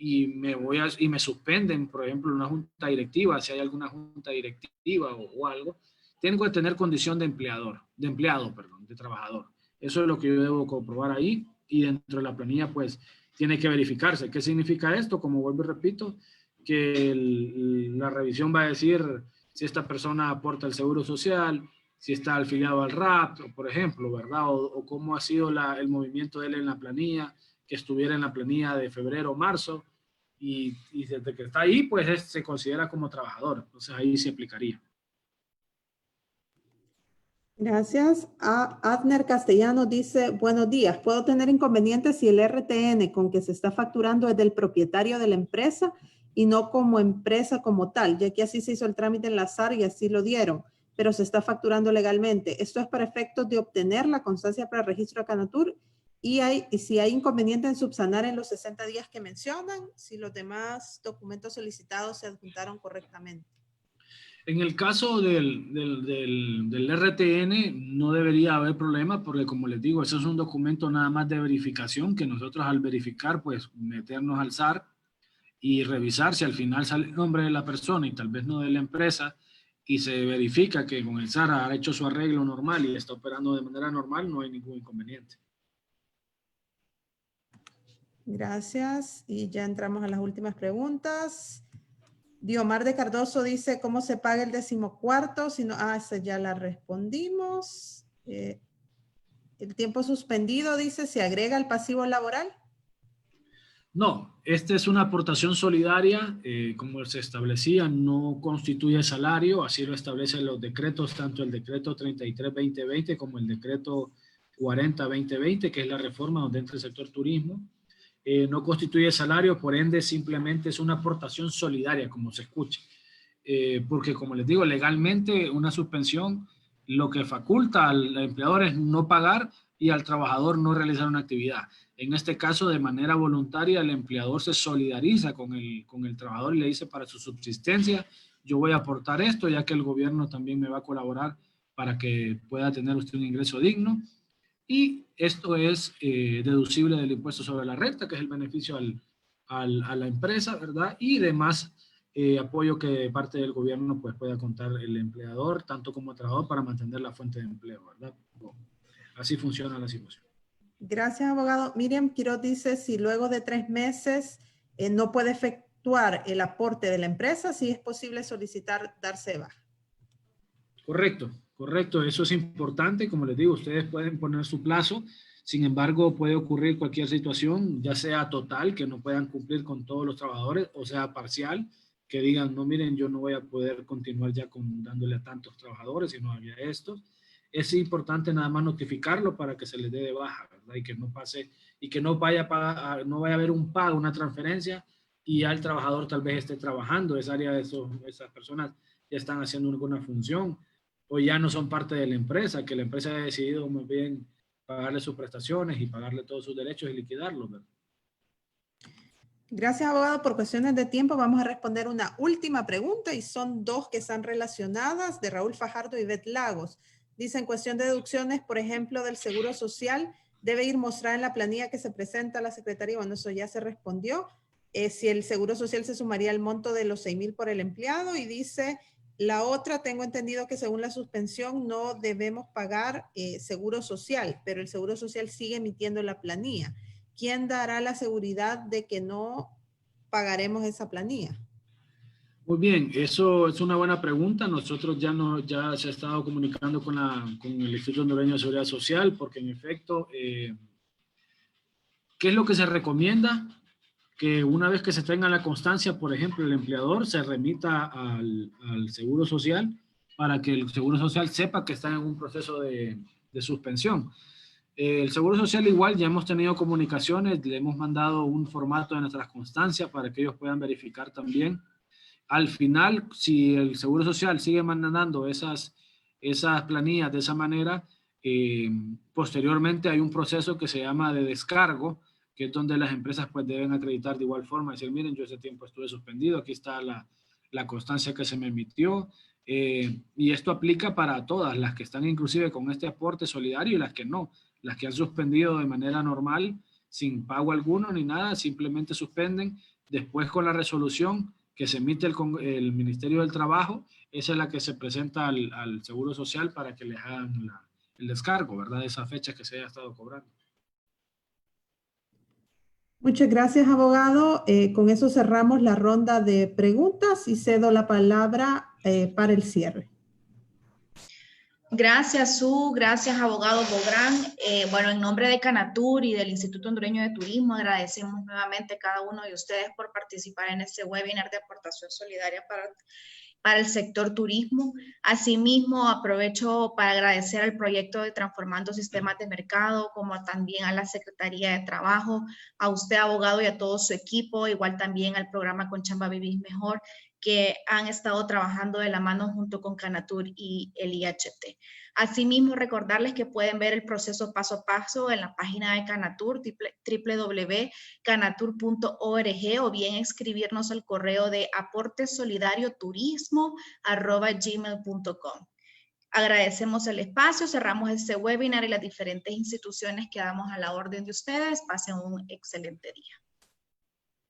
y me suspenden, por ejemplo, una junta directiva, si hay alguna junta directiva o algo, tengo que tener condición de de trabajador. Eso es lo que yo debo comprobar ahí y dentro de la planilla, pues, tiene que verificarse. ¿Qué significa esto? Como vuelvo y repito, que la revisión va a decir si esta persona aporta el seguro social, si está afiliado al RAP, por ejemplo, ¿verdad? O cómo ha sido el movimiento de él en la planilla, que estuviera en la planilla de febrero o marzo, y desde que está ahí, pues se considera como trabajador. Entonces ahí se aplicaría. Gracias. Adner Castellano dice, buenos días, ¿puedo tener inconvenientes si el RTN con que se está facturando es del propietario de la empresa y no como empresa como tal, ya que así se hizo el trámite en la SAR y así lo dieron, pero se está facturando legalmente? Esto es para efectos de obtener la constancia para el registro de Canatur y si hay inconveniente en subsanar en los 60 días que mencionan, si los demás documentos solicitados se adjuntaron correctamente. En el caso del RTN no debería haber problema porque, como les digo, eso es un documento nada más de verificación que nosotros al verificar, pues meternos al SAR y revisar si al final sale el nombre de la persona y tal vez no de la empresa y se verifica que con el SAR ha hecho su arreglo normal y está operando de manera normal, no hay ningún inconveniente. Gracias. Y ya entramos a las últimas preguntas. Diomar de Cardoso dice, ¿cómo se paga el 14º? Si no, esa ya la respondimos. El tiempo suspendido, dice, ¿se agrega al pasivo laboral? No, esta es una aportación solidaria, como se establecía, no constituye salario, así lo establecen los decretos, tanto el decreto 33-2020 como el decreto 40-2020, que es la reforma donde entra el sector turismo. No constituye salario, por ende simplemente es una aportación solidaria, como se escucha. Porque como les digo, legalmente una suspensión lo que faculta al empleador es no pagar y al trabajador no realizar una actividad. En este caso, de manera voluntaria, el empleador se solidariza con el trabajador y le dice para su subsistencia, yo voy a aportar esto, ya que el gobierno también me va a colaborar para que pueda tener usted un ingreso digno. Y esto es deducible del impuesto sobre la renta, que es el beneficio a la empresa, ¿verdad? Y demás apoyo que de parte del gobierno pues, pueda contar el empleador, tanto como el trabajador, para mantener la fuente de empleo, ¿verdad? Así funciona la situación. Gracias, abogado. Miriam Quiroz dice, si luego de 3 meses no puede efectuar el aporte de la empresa, sí es posible solicitar darse de baja. Correcto, correcto. Eso es importante. Como les digo, ustedes pueden poner su plazo. Sin embargo, puede ocurrir cualquier situación, ya sea total, que no puedan cumplir con todos los trabajadores, o sea parcial, que digan, no, miren, yo no voy a poder continuar ya dándole a tantos trabajadores, sino había estos. Es importante nada más notificarlo para que se les dé de baja, ¿verdad? Y que no pase, y que no vaya a haber un pago, una transferencia, y ya el trabajador tal vez esté trabajando, esa área de esas personas ya están haciendo alguna función, o ya no son parte de la empresa, que la empresa ha decidido muy bien pagarle sus prestaciones y pagarle todos sus derechos y liquidarlos, ¿verdad? Gracias, abogado. Por cuestiones de tiempo vamos a responder una última pregunta y son dos que están relacionadas, de Raúl Fajardo y Beth Lagos. Dice, en cuestión de deducciones, por ejemplo, del Seguro Social, debe ir mostrada en la planilla que se presenta a la Secretaría. Bueno, eso ya se respondió. Si el Seguro Social se sumaría al monto de los 6,000 por el empleado, y dice, la otra, tengo entendido que según la suspensión no debemos pagar Seguro Social, pero el Seguro Social sigue emitiendo la planilla. ¿Quién dará la seguridad de que no pagaremos esa planilla? Muy bien, eso es una buena pregunta. Nosotros ya se ha estado comunicando con el Instituto Hondureño de Seguridad Social, porque en efecto, ¿qué es lo que se recomienda? Que una vez que se tenga la constancia, por ejemplo, el empleador se remita al Seguro Social para que el Seguro Social sepa que está en un proceso de suspensión. El Seguro Social igual ya hemos tenido comunicaciones, le hemos mandado un formato de nuestras constancias para que ellos puedan verificar también. Al final, si el Seguro Social sigue mandando esas planillas de esa manera, posteriormente hay un proceso que se llama de descargo, que es donde las empresas pues deben acreditar de igual forma, decir, miren, yo ese tiempo estuve suspendido, aquí está la constancia que se me emitió, y esto aplica para todas, las que están inclusive con este aporte solidario y las que no, las que han suspendido de manera normal, sin pago alguno ni nada, simplemente suspenden, después con la resolución que se emite el Ministerio del Trabajo, esa es la que se presenta al Seguro Social para que les hagan el descargo, ¿verdad? De esa fecha que se haya estado cobrando. Muchas gracias, abogado. Con eso cerramos la ronda de preguntas y cedo la palabra para el cierre. Gracias, Su. Gracias, abogado Bográn. Bueno, en nombre de Canatur y del Instituto Hondureño de Turismo, agradecemos nuevamente a cada uno de ustedes por participar en este webinar de aportación solidaria para el sector turismo. Asimismo, aprovecho para agradecer al proyecto de Transformando Sistemas de Mercado, como también a la Secretaría de Trabajo, a usted, abogado, y a todo su equipo, igual también al programa Con Chamba Vivís Mejor, que han estado trabajando de la mano junto con Canatur y el IHT. Asimismo, recordarles que pueden ver el proceso paso a paso en la página de Canatur, www.canatur.org, o bien escribirnos al correo de aportesolidarioturismo@gmail.com. Agradecemos el espacio, cerramos este webinar y las diferentes instituciones que damos a la orden de ustedes. Pasen un excelente día.